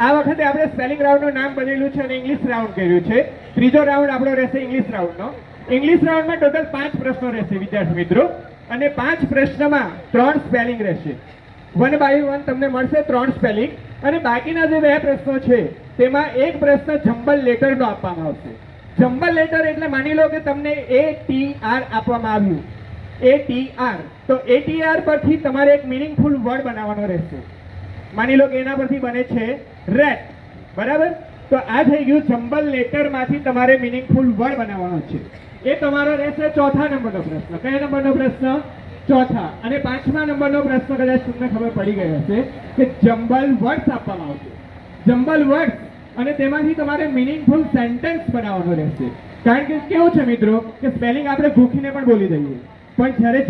આ વખતે આપણે સ્પેલિંગ રાઉન્ડનું નામ બદલ્યું છે અને ઇંગ્લિશ રાઉન્ડ કર્યું છે. ત્રીજો રાઉન્ડ આપણો રહેશે ઇંગ્લિશ રાઉન્ડનો. ઇંગ્લિશ રાઉન્ડમાં ટોટલ 5 પ્રશ્નો રહેશે વિદ્યાર્થી મિત્રો, અને 5 પ્રશ્નમાં 3 સ્પેલિંગ રહેશે. 1 by 1 તમને મળશે 3 સ્પેલિંગ, અને બાકીના જે 2 પ્રશ્નો છે તેમાં એક પ્રશ્ન જમ્બલ લેટરનો આપવામાં આવશે. જમ્બલ લેટર એટલે માની લો કે તમને ATR આપવામાં આવ્યું, ATR, તો ATR પરથી તમારે એક મિનિંગફુલ વર્ડ બનાવવાનો રહેશે. માની લો કે એના પરથી બને છે રેટ, બરાબર? તો આ થઈ ગયું જમ્બલ લેટરમાંથી તમારે મિનિંગફુલ વર્ડ બનાવવાનો છે. એ તમારો રહેશે 4થા નંબરનો પ્રશ્ન. કયા નંબરનો પ્રશ્ન? 4થા. અને 5મા નંબરનો પ્રશ્ન કદાચ તમને ખબર પડી ગઈ હશે કે જમ્બલ વર્ડ્સ આપવામાં આવશે. જમ્બલ વર્ડ્સ, અને તેમાંથી તમારે મિનિંગફુલ સેન્ટેન્સ બનાવવાનો રહેશે. કારણ કે કેવું છે મિત્રો કે સ્પેલિંગ આપણે ભૂખીને પણ બોલી દઈએ, પણ જ્યારે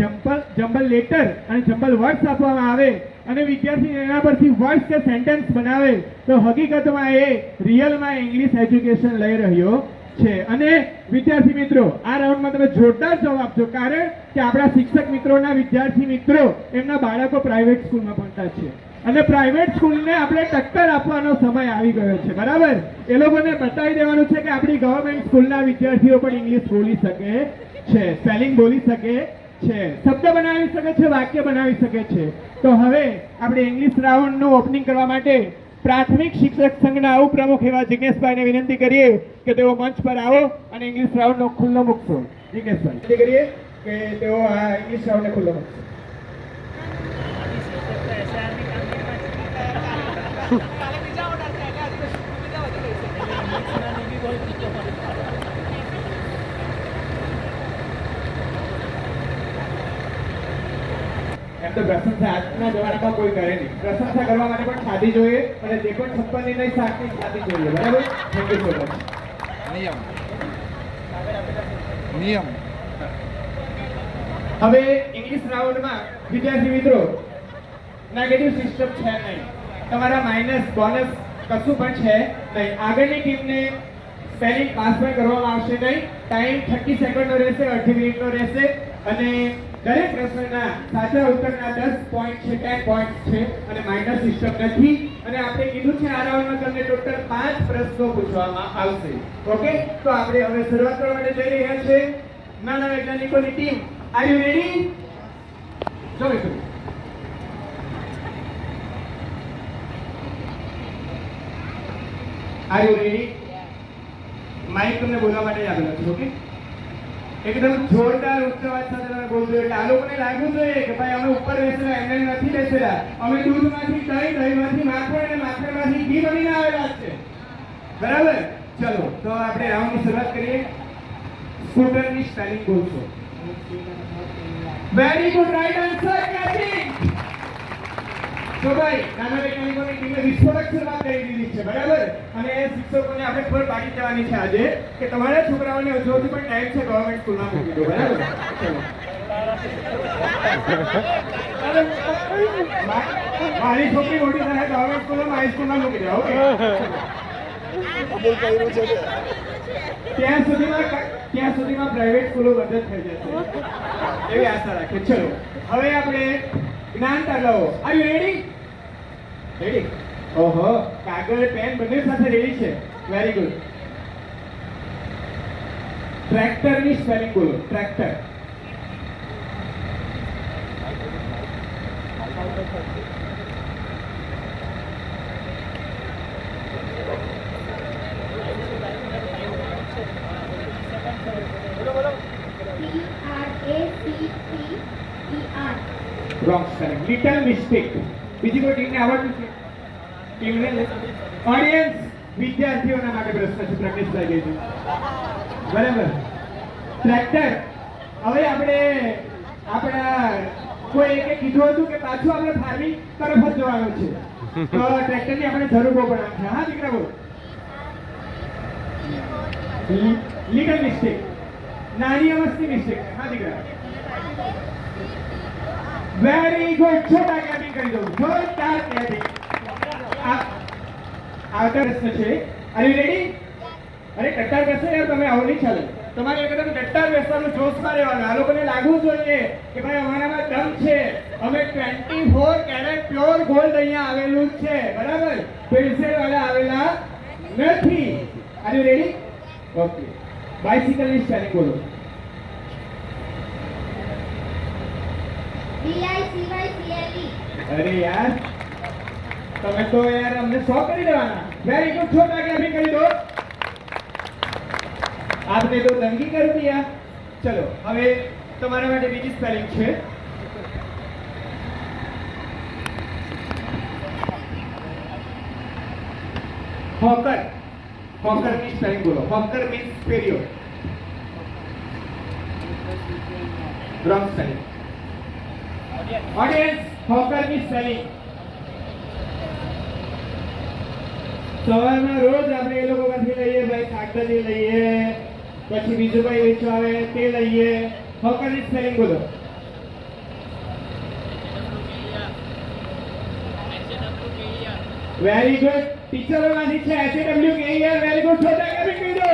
જમ્બલ લેટર અને જમ્બલ વર્ડ્સ આપવામાં આવે અને વિદ્યાર્થી એના પરથી વર્ડ્સ કે સેન્ટેન્સ બનાવે તો હકીકતમાં એ રિયલમાં ઇંગ્લિશ એજ્યુકેશન લઈ રહ્યો છે. અને વિદ્યાર્થી મિત્રો, આ રાઉન્ડમાં તમે જોરદાર જવાબ આપજો, કારણ કે આપણા શિક્ષક મિત્રોના વિદ્યાર્થી મિત્રો એમના બાળકો પ્રાઇવેટ સ્કૂલમાં ભણતા છે, અને પ્રાઇવેટ સ્કૂલને આપણે ટક્કર આપવાનો સમય આવી ગયો છે, બરાબર? એ લોકોને બતાવી દેવાનું છે કે આપણી ગવર્મેન્ટ સ્કૂલના વિદ્યાર્થીઓ પણ ઇંગ્લિશ બોલી શકે છે, સ્પેલિંગ બોલી શકે છે, શબ્દ બનાવી શકે છે, વાક્ય બનાવી શકે છે. તો હવે આપણે ઇંગ્લિશ રાઉન્ડનું ઓપનિંગ કરવા માટે પ્રાથમિક શિક્ષક સંઘના ઉપપ્રમુખ એવા જિગ્નેશભાઈને વિનંતી કરીએ કે તેઓ મંચ પર આવો અને ઇંગ્લિશ રાઉન્ડનો ખુલ્લો મૂકશો. જિગ્નેશભાઈ વિનંતી કરીએ કે તેઓ આ ઇંગ્લિશ રાઉન્ડને ખુલ્લો મૂકશે. એમ તો પ્રશંસા આજના જમાનામાં કોઈ કરે નહીં. પ્રશંસા કરવા માટે પણ ખાધી જોઈએ, અને તે પણ 56ની નહીં 60ની ખાધી જોઈએ, બરાબર? Thank you so much. નિયમ. હવે ઇંગ્લિશ રાઉન્ડમાં વિદ્યાર્થી મિત્રો નેગેટિવ સિસ્ટમ છે નહીં, તમારા માઇનસ બોનસ કશું પણ છે નહીં. આગળની ટીમને સ્પેલિંગ પાસ પણ કરવામાં આવશે નહીં. ટાઈમ 30 સેકન્ડનો રહેશે, 8 મિનિટનો રહેશે, અને દરેક પ્રશ્નના સાચા ઉત્તરના 10 પોઈન્ટ છે, 10 પોઈન્ટ છે, અને માઇનસ સિસ્ટમ નથી. અને આપણે કીધું છે આ રાઉન્ડમાં તમને ટોટલ 5 પ્રશ્નો પૂછવામાં આવશે. ઓકે, તો આપણે હવે શરૂઆત કરવા માટે જઈ રહ્યા છે. નાના વૈજ્ઞાનિકોની ટીમ, આર યુ રેડી? જો મિત્રો, આર યુ રેડી? માઇક તમને બોલવા માટે આપેલો છે. ઓકે, એકદમ જોરદાર ઉચ્ચ અવાજ સાથે તમે બોલજો, એટલે આ લોકોને લાગવું જોઈએ કે ભાઈ અમે ઉપર બેસેલા, એમને નથી બેસેલા, અમે દૂધમાંથી દહીં, દહીંમાંથી માખણ અને માખણમાંથી ઘી બનીને આવેલા છે, બરાબર? ચલો, તો આપણે રાઉન્ડની શરૂઆત કરીએ. સ્કૂટરની સ્પેલિંગ બોલશો. Very good, right answer, catching. તો ભાઈ નાના વૈજ્ઞાનિકોની ટીમે વિસ્ફોટક શરૂઆત કરી દીધી છે, બરાબર? અને શિક્ષકોને આપણે ખબર પાડી દેવાની છે આજે કે તમારા છોકરાઓને હજુ પણ ટાઈમ છે ગવર્મેન્ટ સ્કૂલમાં મૂકી દો, બરાબર? મારી છોકરી મોટી થાય ગવર્મેન્ટ સ્કૂલમાં, હાઈ સ્કૂલમાં મૂકી દો. ઓકે, ત્યાં સુધીમાં પ્રાઇવેટ સ્કૂલો બંધ જ થઈ જશે એવી આશા રાખીએ. ચલો, હવે આપણે જ્ઞાન તાલાવો. Are you ready? રેડી? ઓહો, કાગળ પેન બંને સાથે રેડી છે. Very good. ટ્રેક્ટરની સ્પેલિંગ બોલો. Tractor. Wrong spelling. Little mistake. બીજી કોઈ ટીમને આવડતું છે? ટીમને ઓડિયન્સ વિદ્યાર્થીઓના માટે પ્રશ્ન છે, પ્રેક્ટિસ થઈ ગઈ છે, બરાબર? ટ્રેક્ટર. હવે આપણે આપણા કોઈ એકે કીધું હતું કે પાછું આપણે ફાર્મિંગ તરફ જ જવાનું છે, તો ટ્રેક્ટરની આપણે જરૂર બહુ પડે છે. હા દીકરા બોલ. લીગલ મિસ્ટેક, નાની અવસ્થી મિસ્ટેક. હા દીકરા, વેરી ગુડ. છોટા ક્લેપિંગ કરી દઉં, જોરદાર ક્લેપિંગ. આવતા પ્રશ્ન છે. Are you ready? અરે ટટ્ટાર બેસો યાર, તમે આવો નહીં ચાલે. તમારે એકદમ ટટ્ટાર બેસવાનું, જોશમાં રહેવાનું. આ લોકોને લાગવું જોઈએ કે ભાઈ અમારામાં દમ છે, અમે 24 કેરેટ પ્યોર ગોલ્ડ અહીંયા આવેલું છે, બરાબર? પેન્સિલ વાળા આવેલા નથી. R you ready? Okay. Bicycle ની સ્પેલિંગ બોલો. BICYCLE. અરે યાર, તમે તો યાર અમને 100 કરી દેવાના. વેરી ગુડ, છો તાકે અભી કરી દો. આપને તો દંગી કરી દિયા. ચલો હવે તમારા માટે બીજી સ્પેલિંગ છે. હોકર. હોકર ની સ્પેલિંગ બોલો. હોકર મીન્સ પેરિયો. Wrong spelling. ઓડિયન્સ, હોકર ની સ્પેલિંગ. સવારમાં રોજ આપણે એ લોકો પાસેથી લઈએ ભાઈ, શાકભાજી લઈએ, પછી બીજું ભાઈ વેચવા આવે તે લઈએ. હોકર ની સ્પેલિંગ બોલો. Very good. ટીચરો માંથી છે HAWKER. Very good. છોટા કે બી કહી દો.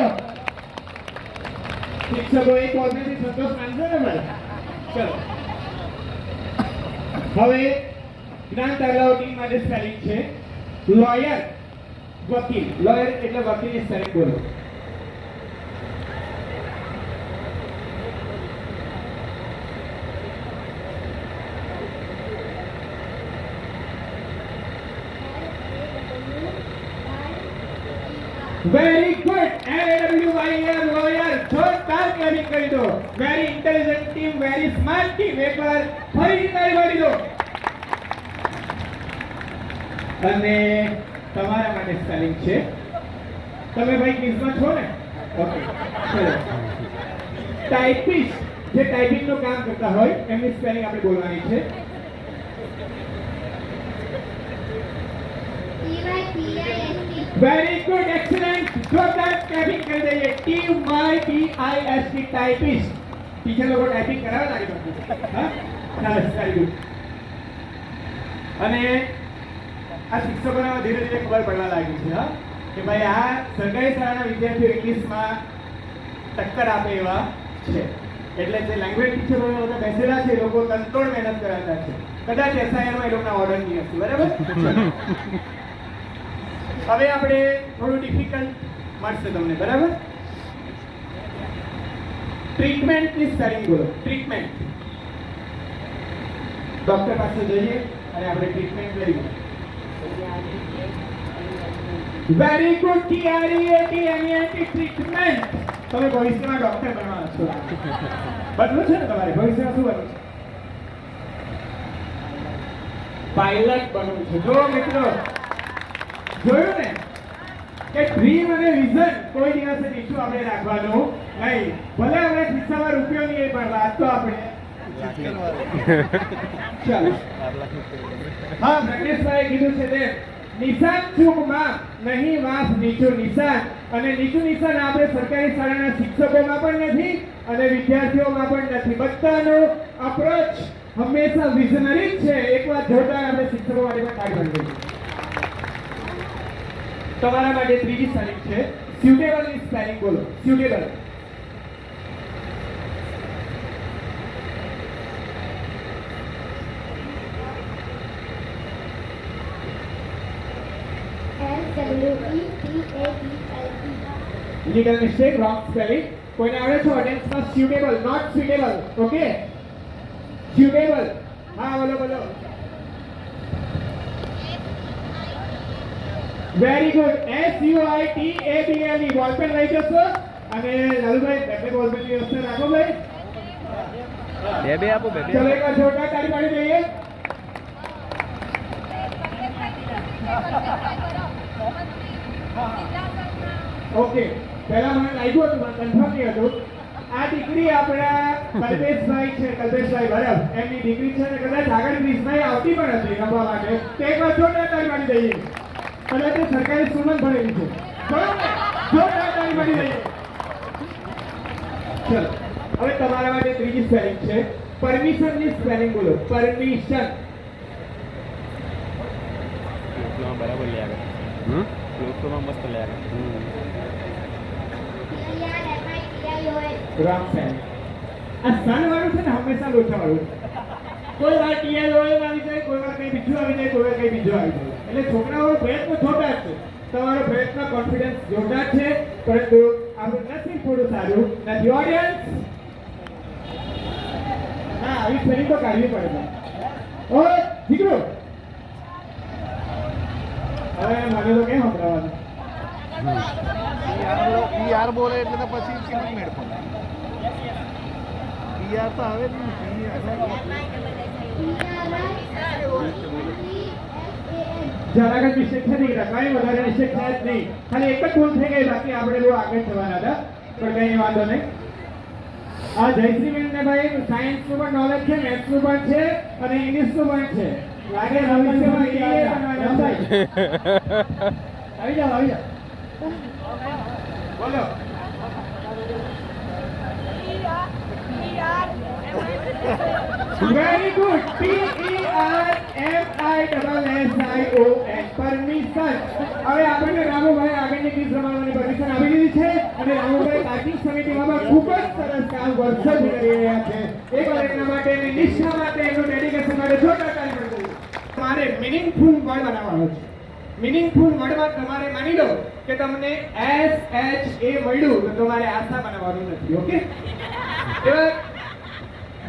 શિક્ષકો એક ઓર્ડરથી સંતોષ માનશો ને ભાઈ? ચલો હવે જ્ઞાન તલાવટી માટે સ્પેલિંગ છે. લોયર, વકીલ. લોયર એટલે વકીલની સ્પેલિંગ બોલો. Very good. LAWYER, lawyer. જોરદાર ક્લેપિંગ કરી દો. Very intelligent team, very smart team. એકવાર ફરીથી તાળી પાડી દો. અને તમારા માટે સ્પેલિંગ છે. તમે ભાઈ ક્વિઝમાં છો ને? ઓકે, ચલો. ટાઈપિસ્ટ, જે ટાઈપિંગ નું કામ કરતા હોય એમની સ્પેલિંગ આપણે બોલવાની છે. TYPIST. Very good, excellent. જોરદાર ટાઈપિંગ કરી દઈએ. TYPIST, typist. ટીચર લોકો ટાઈપિંગ કરાવે લાગે તમને? હા, સરસ, વેરી ગુડ. અને આ શિક્ષકોને ધીરે ધીરે ખબર પડવા લાગી છે હા કે ભાઈ આ સરકારી શાળાના વિદ્યાર્થીઓ ઇંગ્લિશમાં ટક્કર આપે એવા છે. એટલે જે લેંગ્વેજ ટીચરો બધા બેસેલા છે એ લોકો તનતોડ મહેનત કરાતા છે. કદાચ એસઆઈઆરમાં એ લોકોના ઓર્ડર નહીં હશે. બરાબર? હવે આપણે થોડું ડિફિકલ્ટ મળશે તમને. બરાબર? ટ્રીટમેન્ટની સ્પેલિંગ બોલો. ટ્રીટમેન્ટ. ડોક્ટર પાસે જઈએ અને આપણે ટ્રીટમેન્ટ લઈએ. Very good. TREATMENT, treatment. તમે ભવિષ્યમાં ડોક્ટર બનવાના છો. બનવું છે ને તમારે? ભવિષ્યમાં શું બનવું છે? પાયલટ બનવું છે. જો મિત્રો, જોયું ને કે ડ્રીમ અને વિઝન કોઈ દિવસે નીચું આપણે રાખવાનું નહીં. ભલે આપણે ખિસ્સામાં રૂપિયો નહીં પણ વાત તો આપણે ચાલો. હા, પ્રજ્ઞેશભાઈએ કીધું છે તે નિશાન ચૂક માં નહીં, વાંસ નીચું નિશાન. અને નીચું નિશાન આપણે સરકારી શાળાના શિક્ષકોમાં પણ નથી અને વિદ્યાર્થીઓમાં પણ નથી. બધાનો અપ્રોચ હંમેશા વિઝનરી જ છે. એકવાર જોતા આપણે શિક્ષકો માટે પણ તાળી પાડી દઈએ. તમારા માટે ત્રીજી સ્પેલિંગ છે. સ્યુટેબલ ની સ્પેલિંગ બોલો. Suitable. SWEETABLE. Legal mistake, wrong spelling. કોઈને આવડે છે ઓડિયન્સમાં? Suitable, not suitable. Okay, suitable. હા, બોલો બોલો. Very good. SUITABLE. બોલપેન લઈ જશો અને લાલુભાઈ બે બોલપેન ની વ્યવસ્થા રાખો ભાઈ. બે આપો બે. ચલો એકવાર જોરદાર તાળી પાડી દઈએ. ઓકે, પહેલા મને લાગ્યું હતું પણ કન્ફર્મ નહીં હતું. આ દીકરી આપણા કલ્પેશભાઈ છે, કલ્પેશભાઈ બરાબર, એમની દીકરી છે અને કદાચ આગળ ક્રિશભાઈ આવતી પણ હતી રમવા માટે. તે એક વાર જોરદાર તાળી પાડી દઈએ. અને તે સરકારી સ્કૂલમાં જ ભણેલી છે. બરાબર? જોરદાર તાળી પાડી દઈએ. ચલો હવે તમારા માટે ત્રીજી સ્પેલિંગ છે. પરમિશન ની સ્પેલિંગ બોલો. પરમિશન. બરાબર લે આગળ. લોકોમાં મસ્ત લે આગળ. TRMITION. રામ સાહેબ, આ સન વાળું છે ને હંમેશા લોચા વાળું. કોઈ વાર TION આવી જાય, કોઈ વાર કઈ બીજું આવી જાય, કોઈ વાર કઈ બીજું આવી જાય. એટલે છોકરાઓ પ્રયત્ન છોટા કોન્ફિડન્સ જોરદાર છે, પરંતુ આપણું નસીબ થોડું સારું નથી. ઓડિયન્સ ના આવી સ્પેલિંગ તો કાઢવી પડે. ઓ દીકરો હવે મને તો કેમ સંભળાવવાનું? યાર બોલે એટલે તો પછી કેમ મેળ પડે? યાર તો આવે જ નહીં. જરાક જ મિસ્ટેક થઈ ગઈ, કાંઈ વધારે મિસ્ટેક થયા જ નહીં. ખાલી એક જ ભૂલ થઈ ગઈ, બાકી આપણે બહુ આગળ જવાના હતા, પણ કંઈ વાંધો નહીં. આ જયશ્રીબેનને ભાઈ સાયન્સનું પણ નોલેજ છે, મેથ્સનું પણ છે અને ઇંગ્લિશનું પણ છે. લાગે ભવિષ્યમાં EA બનવાના છે. આવી જાઓ, આવી જાઓ. બોલો. Very good. PERMISSION. પરમિશન. હવે આપણને રામુભાઈ આગળની ક્વિઝ રમાડવાની પરમિશન આપી દીધી છે અને રામુભાઈ પાર્કિંગ સમિતિમાં ખૂબ જ સરસ કામ વર્ષોથી કરી રહ્યા છે. એકવાર એમના માટે અને નિષ્ઠા માટે એમનું ડેડિકેશન માટે જોરદાર તાળી પાડો. તમારે મિનિંગફુલ વર્ડ બનાવવાનો છે. મિનિંગફુલ વર્ડમાં તમારે માની લો કે તમને SHA મળ્યું તો તમારે આશા બનાવવાનું નથી. ઓકે? એવા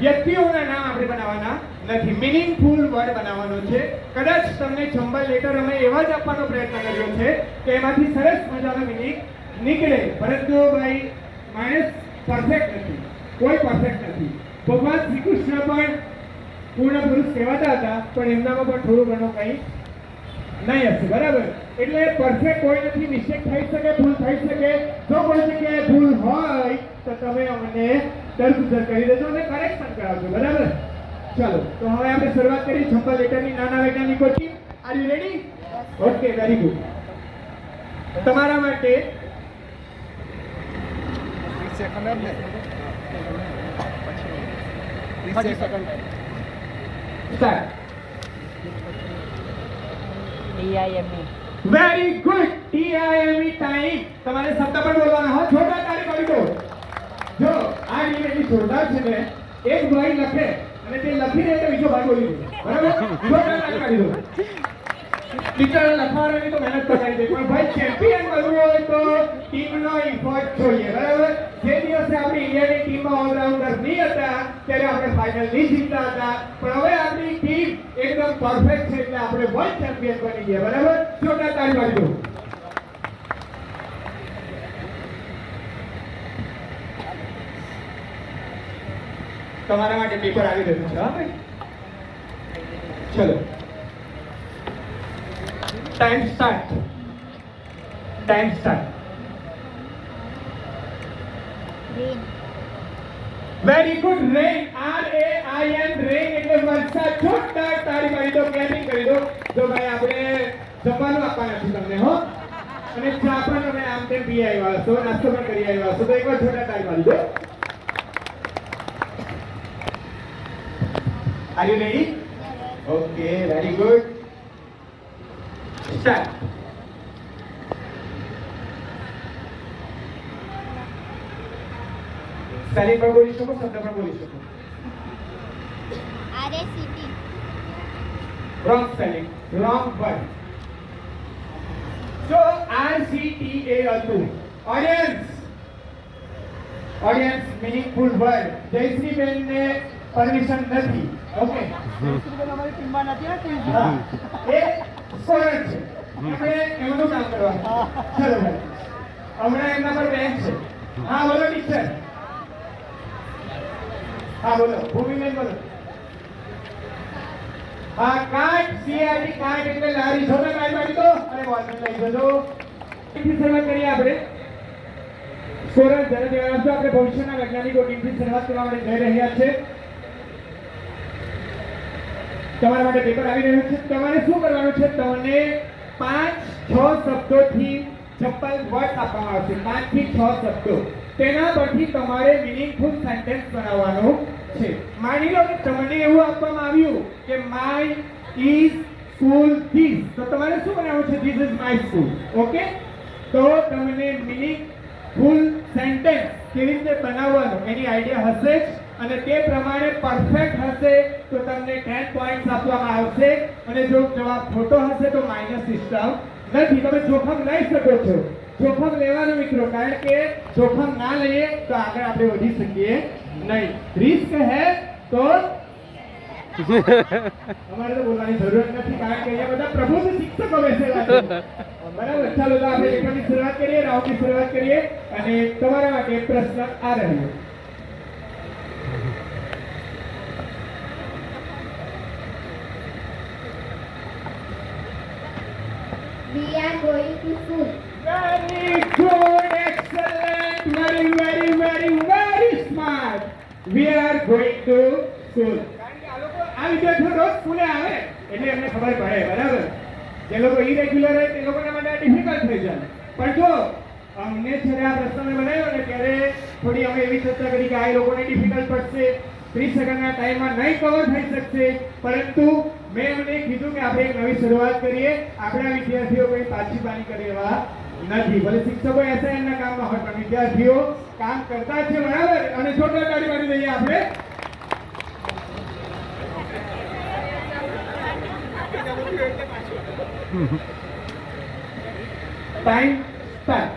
વ્યક્તિઓના નામ આપણે બનાવવાના નથી. મિનિંગફુલ વર્ડ બનાવવાનો છે. કદાચ તમને જમ્બલ લેટર અમે એવા જ આપવાનો પ્રયત્ન કર્યો છે કે એમાંથી સરસ મજાનો મિનિંગ નીકળે, પરંતુ ભાઈ માણસ પરફેક્ટ નથી, કોઈ પરફેક્ટ નથી. ભગવાન શ્રી કૃષ્ણ પણ પૂર્ણ પુરુષ કહેવાતા હતા, પણ એમનામાં પણ થોડું ઘણું કંઈ નહીં હશે. બરાબર? એટલે પરફેક્ટ કોઈ નથી. મિસ્ટેક થઈ શકે, ભૂલ થઈ શકે. જો કોઈ જગ્યાએ ભૂલ હોય તો તમે અમને દરગુજર કરી દેજો અને કરેક્શન કરાવજો. બરાબર? ચાલો, તો હવે આપણે શરૂઆત કરી જમ્બલ લેટરની નાના વૈજ્ઞાનિકો team. R you ready? Okay, very good. તમારા માટે 30 સેકન્ડ જ ને? 30 second. Start. TIME. Very good. TIME time. તમારે શબ્દ પણ બોલવાના હો. જોરદાર તાળી પાડી દો. જો આ ટીમ એટલી જોરદાર છે ને, એક ભાઈ લખે અને તે લખી દે તો બીજો ભાઈ બોલી દે. બરાબર? જોરદાર તાળી પાડી દો. ટીચર લખવાની તો મહેનત કરાવી દે, પણ ભાઈ ચેમ્પિયન બનવું હોય તો ટીમનો ઇફોર્ટ જોઈએ. બરાબર? જે દિવસે આપણી ઇન્ડિયાની ટીમમાં ઓલરાઉન્ડર નહીં હતા ત્યારે આપણે ફાઇનલ નહીં જીતતા હતા, પણ હવે આપણી ટીમ એકદમ પરફેક્ટ છે એટલે આપણે વર્લ્ડ ચેમ્પિયન બની ગયા. બરાબર? જોરદાર તાળી પાડી દો. તમારા માટે પેપર આવી રહ્યું છે. હા ભાઈ, ચલો. Time start. Time start. Rain. વેરી ગુડ. રેન. RAIN. રેન એટલે વરસાદ. જોરદાર તાળી પાડી દો, ક્લેપિંગ કરી દો. જો ભાઈ આપણે જમવાનું આપવાના છે તમને, હો, અને ચા પણ તમે આમ તેમ પી આવ્યા હશો, નાસ્તો પણ કરી આવ્યા હશો, તો એકવાર જોરદાર તાળી પાડી દો. Are you ready? Okay, very good. Start. Spelling પણ બોલી શકો, શબ્દ પણ બોલી શકો. RACT. Wrong spelling, wrong word. So RCTA હતું. Audience meaningful word. જયશ્રી બેનને પરમિશન નથી. ઓકે? અમારી ટીમમાં નથી આ ટીમ. હા, એ સ્કોરર છે. આપણે એમનું કામ કરવાનું. ચલો ભાઈ, હમણાં એમના પર બેન્ચ છે. હા બોલો ટીચર. હા બોલો, ભૂમિબેન બોલો. હા, કાટ. CAT કાટ એટલે લારી. જોને કાટ પાડી દો અને બોલને લઈ જજો. ટીમથી શરૂઆત કરીએ આપણે. સ્કોરર જ્યારે જણાવશો આપણે ભવિષ્યના વૈજ્ઞાનિકો ટીમથી શરૂઆત કરવા માટે જઈ રહ્યા છે. તમારા માટે પેપર આવી રહ્યું છે. તમારે શું કરવાનું છે? તમને 5-6 શબ્દોથી ચપ્પલ વર્ડ આપવામાં આવશે. 5 થી 6 શબ્દો. તેના પરથી તમારે મીનિંગફુલ સેન્ટેન્સ બનાવવાનું છે. માની લો કે તમને એવું આપવામાં આવ્યું કે માય ઇઝ સ્કૂલ ધીસ, તો તમારે શું બનાવવું છે? This is my school. Okay? તો તમને મીનિંગફુલ સેન્ટેન્સ કેવી રીતે બનાવવાનું એની આઈડિયા હશે જ, અને તે પ્રમાણે પરફેક્ટ હશે તો તમને 10 પોઈન્ટ્સ આપવામાં આવશે, અને જો જવાબ ખોટો હશે તો માઇનસ સિસ્ટમ નથી. તમે જોખમ લઈ શકો છો. જોખમ લેવાનું મિત્રો, કારણ કે જોખમ ના લઈએ તો આગળ આપણે વધી શકીએ નહીં. રિસ્ક હે તો અમારે તો બોલવાની જરૂર નથી, કારણ કે અહીંયા બધા પ્રબુદ્ધ શિક્ષકો બેસેલા છે. બરાબર, ચાલો તો આપણે પેપરની શરૂઆત કરીએ, રાઉન્ડની શરૂઆત કરીએ. અને તમારા માટે પ્રશ્ન આ રહ્યો. We are going to school. Very good, excellent, very smart. We are going to school. કારણ કે આ વિદ્યાર્થીઓ રોજ સ્કૂલે આવે એટલે એમને ખબર પડે. બરાબર, જે લોકો ઇરેગ્યુલર હોય તે લોકોના માટે ડિફિકલ્ટ થઈ જાય. પણ જો અમને જ્યારે આ પ્રશ્નને બનાવ્યો ને ત્યારે થોડી અમે એવી ચર્ચા કરી કે આ લોકોને ડિફિકલ્ટ પડશે, 30 સેકન્ડના ટાઈમમાં નહીં કવર થઈ શકશે. પરંતુ મેં એમને કીધું કે આપણે એક નવી શરૂઆત કરીએ. આપણા વિદ્યાર્થીઓ કોઈ પાછી પાની કરે એવા નથી. ભલે શિક્ષકો એસાઈનના કામમાં હોય પણ વિદ્યાર્થીઓ કામ કરતા છે. બરાબર, અને જોરદાર તાળી પાડી દઈએ આપણે. Time start.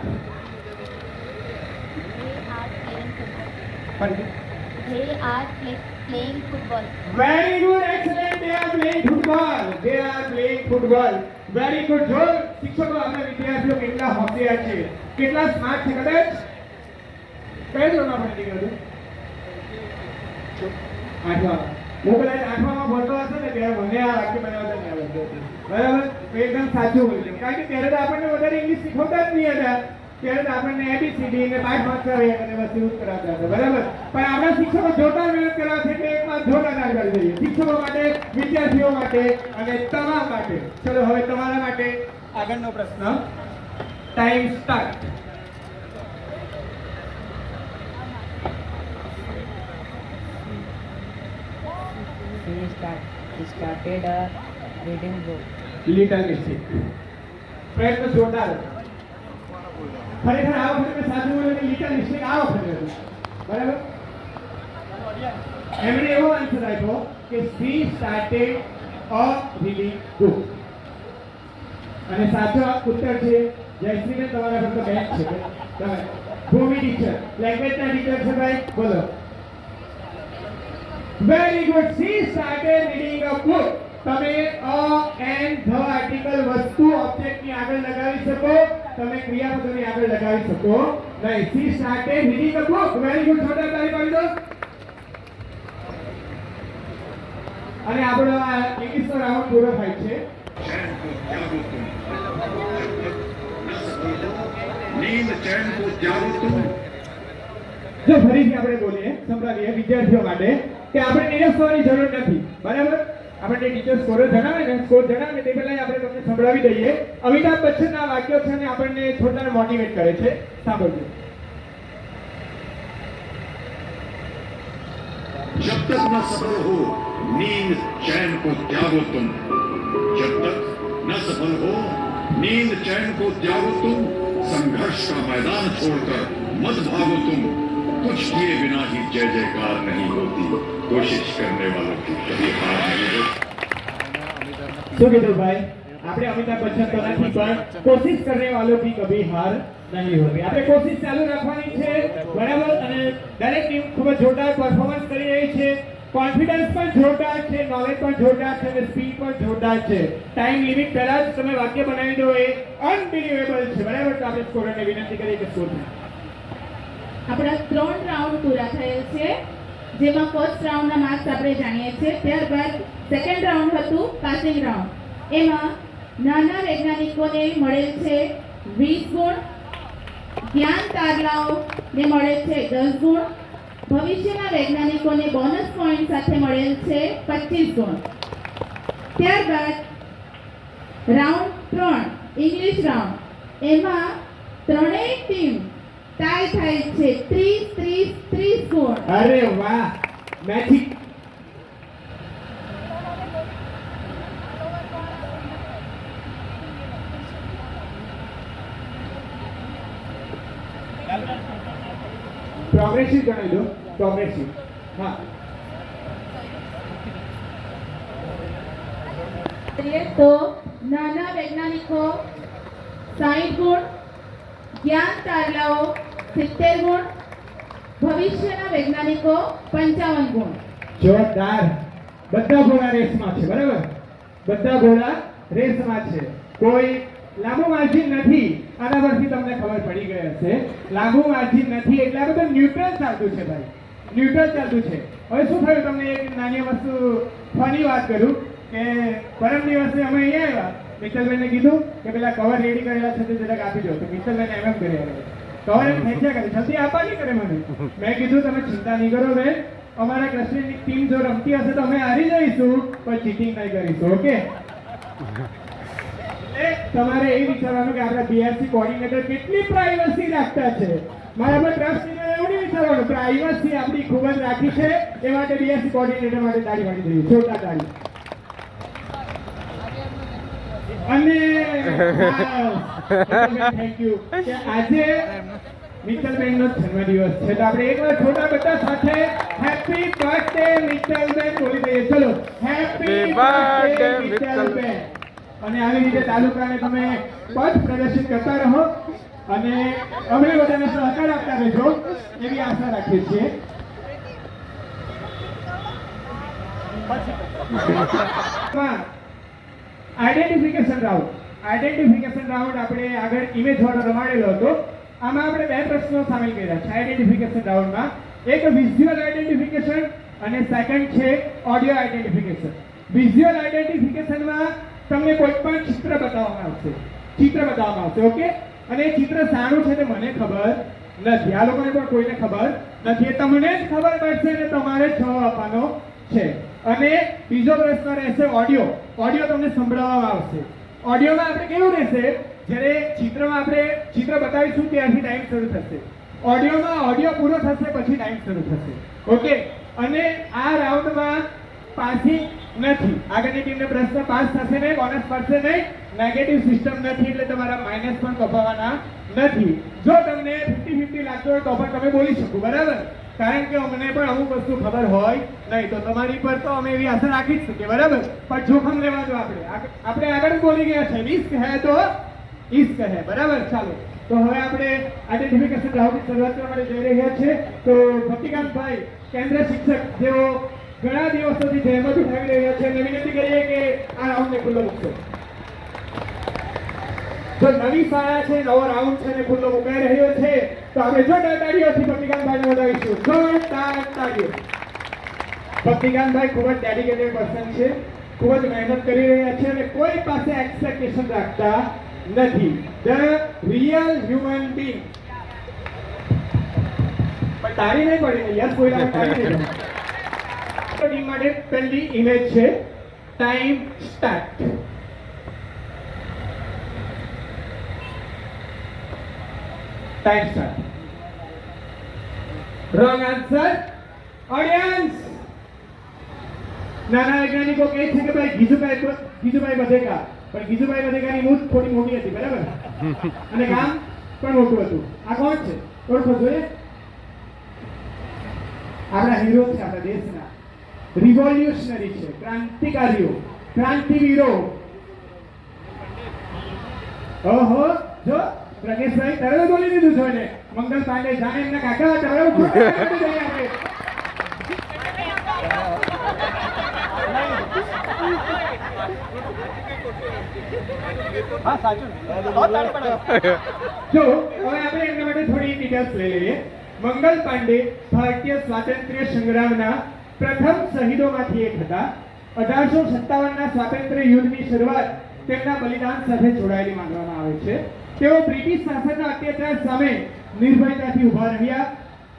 They are playing football. Very good, excellent. They are playing football. They are playing football. Very good. જો શિક્ષકો આપણા વિદ્યાર્થીઓ કેટલા હોશિયાર છે, કેટલા સ્માર્ટ છે. કદાચ કઈ ધોરણમાં ભણી ગયું? આઠમા. હું કદાચ આઠમામાં ભણતો હશે ને ત્યારે મને આ વાક્ય બનાવતા નહીં આવડતું હતું. બરાબર, તો એકદમ સાચું હોય છે. કારણ કે ત્યારે તો આપણને વધારે ઇંગ્લિશ શીખવતા જ નહીં હતા. ત્યારે તો આપણને ABCD ને 5 માર્ક્સ આવે અને બસ એવું જ કરાવતા હતા. બરાબર, પણ આપણા શિક્ષકો જોરદાર મહેનત કરાવે છે એટલે એકમાં જોરદાર તાળી પાડી દઈએ. શિક્ષકો માટે, વિદ્યાર્થીઓ માટે અને તમામ માટે. ચલો હવે તમારા માટે આગળનો પ્રશ્ન. Time start. He started a reading book. Little mistake. પ્રયત્ન જોરદાર હતો. ખરેખર આ વખતે મેં સાચું બોલ્યું કે લિટલ મિસ્ટેક આ વખતે હતું. બરાબર, એમણે એવો આન્સર આપ્યો કે she started a reading book. અને સાચો ઉત્તર છે જયશ્રીને. તમારા પર તો બેંક છે. તમે ભૂમિ ટીચર, લેંગ્વેજના ટીચર છે ભાઈ, બોલો. Very good. she started reading a book. તમે અ એન્ડ ધ આર્ટિકલ વસ્તુ ઓબ્જેક્ટની આગળ લગાવી શકો, તમે ક્રિયાપદની આગળ લગાવી શકો નહીં. she started reading a book. Very good. જોરદાર તાળી પાડી દો. અને આપણો આ ઇંગ્લિશનો રાઉન્ડ પૂરો થાય છે. नींद चैन को त्यागो तुम। જો ફરીથી આપણે બોલીએ, સંભળાવીએ વિદ્યાર્થીઓ માટે કે આપણે નિરાશ થવાની જરૂર નથી. બરાબર, આપણે ટીચર સ્કોર જણાવે ને, સ્કોર જણાવે તે પહેલા આપણે તમને સંભળાવી દઈએ. અમિતાભ બચ્ચનના વાક્યો છે અને આપણને થોડા મોટિવેટ કરે છે. સાંભળજો. जब तक न सफल हो नींद चैन को त्यागो तुम। जब तक न सफल हो नींद चैन को त्यागो तुम। संघर्ष का मैदान छोड़कर मत भागो तुम। कुछ किए बिना ही जय जयकार नहीं होती। कोशिश करने वालों की कभी हार नहीं होती। શું કીધું ભાઈ? આપણે અમિતાભ બચ્ચન તો નથી પણ કોશિશ કરને વાલો કી કભી હાર નહીં હોતી. આપણે કોશિશ ચાલુ રાખવાની છે. બરાબર, અને દરેક ટીમ ખૂબ જ જોરદાર પરફોર્મન્સ કરી રહી છે. કોન્ફિડન્સ પણ જોરદાર છે, નોલેજ પણ જોરદાર છે અને સ્પીડ પણ જોરદાર છે. ટાઈમ લિમિટ પહેલા જ તમે વાક્ય બનાવી દો એ અનબિલીવેબલ છે. બરાબર, તો આપણે સ્કોરરને વિનંતી કરીએ કે સ્કોર થાય. આપણા 3 રાઉન્ડ પૂરા થયેલ છે, જેમાં ફર્સ્ટ રાઉન્ડના માર્ક્સ આપણે જાણીએ છીએ. ત્યારબાદ સેકન્ડ રાઉન્ડ હતું પાસિંગ રાઉન્ડ. એમાં નાના વૈજ્ઞાનિકોને મળેલ છે 20 ગુણ, જ્ઞાન તારલાઓને મળેલ છે 10 ગુણ, ભવિષ્યના વૈજ્ઞાનિકોને બોનસ પોઈન્ટ સાથે મળેલ છે 25 ગુણ. ત્યારબાદ રાઉન્ડ 3 ઇંગ્લિશ રાઉન્ડ, એમાં ત્રણેય ટીમ ટાઈ થાય છે 30 ગુણ. અરે વાહ, મેજિક. પ્રોગ્રેસિવ ગણાવી દો. પ્રોગ્રેસિવ. હા, તો નાના વૈજ્ઞાનિકો 60 ગુણ, જ્ઞાન તારલાઓ 70 ગુણ, ભવિષ્યના વૈજ્ઞાનિકો 55 ગુણ. જોરદાર. બધા ઘોડા રેસમાં છે, બરાબર? બધા ઘોડા રેસમાં છે. કોઈ લાંબુ માર્જિન નથી. આના પરથી તમને ખબર પડી ગઈ હશે. લાંબુ માર્જિન નથી એટલે આ બધું ન્યુટ્રલ ચાલતું છે ભાઈ. ન્યુટ્રલ ચાલતું છે. હવે શું થયું, તમને એક નાની વસ્તુ ફની વાત કરું કે પરમ દિવસે અમે અહીંયા આવ્યા, મિત્તલબેનને કીધું કે પેલા કવર રેડી કરેલા છે તે જરાક આપી દો. તો મિત્તલબેન એમ કરી આવ્યા, કવર એમ ખેંચ્યા કરે, જલ્દી આપવા નહીં કરે મને. મેં કીધું તમે ચિંતા નહીં કરો બેન, અમારા ક્રિશ્ચિયનની ટીમ જો રમતી હશે તો અમે હારી જઈશું, પણ ચીટિંગ નહીં કરીશું. ઓકે? તમારે એ વિચારવાનું કે આપણા બીઆરસી કોર્ડિનેટર કેટલી પ્રાઇવસી રાખતા છે. મારા પર ટ્રસ્ટ એવું નહીં વિચારવાનું, પ્રાઇવસી આપણી ખૂબ જ રાખી છે. એ માટે બીઆરસી કોર્ડિનેટર માટે તાળી વાળી દઈએ, છોટા તાળી. અને થેન્ક યુ કે આજે મિત્તલબેન નો જન્મદિવસ છે, તો આપણે એકવાર છોટા બધા સાથે હેપી બર્થડે મિત્તલબેન બોલી દઈએ. ચલો, હેપી બર્થડે મિત્તલબેન. અને આવી રીતે તાલુકાને તમે પદ પ્રદર્શિત કરતા રહો અને અમને બધાને સહકાર આપતા રહેજો એવી આશા રાખીએ છીએ. આઈડેન્ટિફિકેશન રાઉન્ડ આપણે આગળ ઇમેજ વાળો રમાડેલો હતો. આમાં આપણે બે પ્રશ્નો સામેલ કર્યા છે આઈડેન્ટિફિકેશન રાઉન્ડમાં. એક વિઝ્યુઅલ આઈડેન્ટિફિકેશન અને સેકન્ડ છે ઓડિયો આઈડેન્ટિફિકેશન. વિઝ્યુઅલ આઈડેન્ટિફિકેશનમાં તમને કોઈ પણ ચિત્ર બતાવવામાં આવશે. ઓકે? અને એ ચિત્ર સારું છે તે મને ખબર નથી, આ લોકોને પણ કોઈને ખબર નથી. એ તમને જ ખબર પડશે અને તમારે જવાબ આપવાનો છે. અને બીજો પ્રશ્ન રહેશે ઓડિયો તમને સંભળાવવામાં આવશે. ઓડિયોમાં આપણે કેવું રહેશે, જ્યારે ચિત્રમાં આપણે ચિત્ર બતાવીશું ત્યારથી ટાઈમ શરૂ થશે. ઓડિયોમાં ઓડિયો પૂરો થશે પછી ટાઈમ શરૂ થશે. ઓકે? અને આ રાઉન્ડમાં પાસિંગ નથી. આગળની ટીમને પ્રશ્ન પાસ થશે નહીં, બોનસ મળશે નહીં, નેગેટિવ સિસ્ટમ નથી એટલે તમારા માઇનસ પણ કપાવવાના નથી. જો તમને 50-50 લાગતો હોય તો પણ તમે બોલી શકો, બરાબર? કારણ કે અમને પણ અમુક વસ્તુ ખબર હોય નહીં, તો તમારી પર તો અમે એવી આશા રાખી જ શકીએ, બરાબર? પણ જોખમ લેવા દો. આપણે આગળ બોલી ગયા છે, રિસ્ક હે તો ઇશ્ક હે, બરાબર? ચાલો, તો હવે આપણે આઈડેન્ટિફિકેશન રાઉન્ડની શરૂઆત કરવા માટે જઈ રહ્યા છે. તો ભક્તિકાંતભાઈ કેન્દ્ર શિક્ષક જેઓ ઘણા દિવસોથી જહેમત ઉઠાવી રહ્યા છે, એમને વિનંતી કરીએ કે આ રાઉન્ડને ખુલ્લો મૂકશે. તો નવી શાળા છે, નવો રાઉન્ડ છે ને ખુલ્લો મુકાઈ રહ્યો છે, તો આપણે જોરદાર તાળીઓથી ભક્તિકાંતભાઈને વધાવીશું. જોરદાર તાળીઓ. ભક્તિકાંતભાઈ ખૂબ જ ડેડિકેટેડ પર્સન છે, ખૂબ જ મહેનત કરી રહ્યા છે અને કોઈ પાસે એક્સપેક્ટેશન રાખતા નથી. The real human being. પણ તાળી નહીં પડી યસ, કોઈ તાળી નહીં પડી. ટીમ માટે પહેલી ઇમેજ છે. Time start. Time start. Wrong answer. Audience, નાના વૈજ્ઞાનિકો કહે છે કે ભાઈ ગીજુભાઈ બધેકા, પણ ગીજુભાઈ બધેકાની મૂછ થોડી મોટી હતી, બરાબર? અને કામ પણ મોટું હતું. આ કોણ છે ઓળખો જોઈએ? આપણા હીરો છે, આપણા દેશના રિવોલ્યુશનરી છે, ક્રાંતિકારીઓ, ક્રાંતિવીરો. ઓહો, જો પ્રકેશભાઈ તરત બોલી દીધું છો ને. મંગલ પાંડે જાણે એમના કાકા હતા, બરાબર? હા, સાચું. જો હવે આપણે એમના માટે થોડી ડિટેલ્સ લઈ લઈએ. મંગલ પાંડે ભારતીય સ્વાતંત્ર્ય સંગ્રામના પ્રથમ શહીદોમાંથી એક હતા. 1857ના સ્વાતંત્ર્ય યુદ્ધની શરૂઆત તેમના બલિદાન સાથે જોડાયેલી માનવામાં આવે છે. તેઓ બ્રિટિશ શાસનના અત્યાચાર સામે નિર્ભયતાથી ઊભા રહ્યા.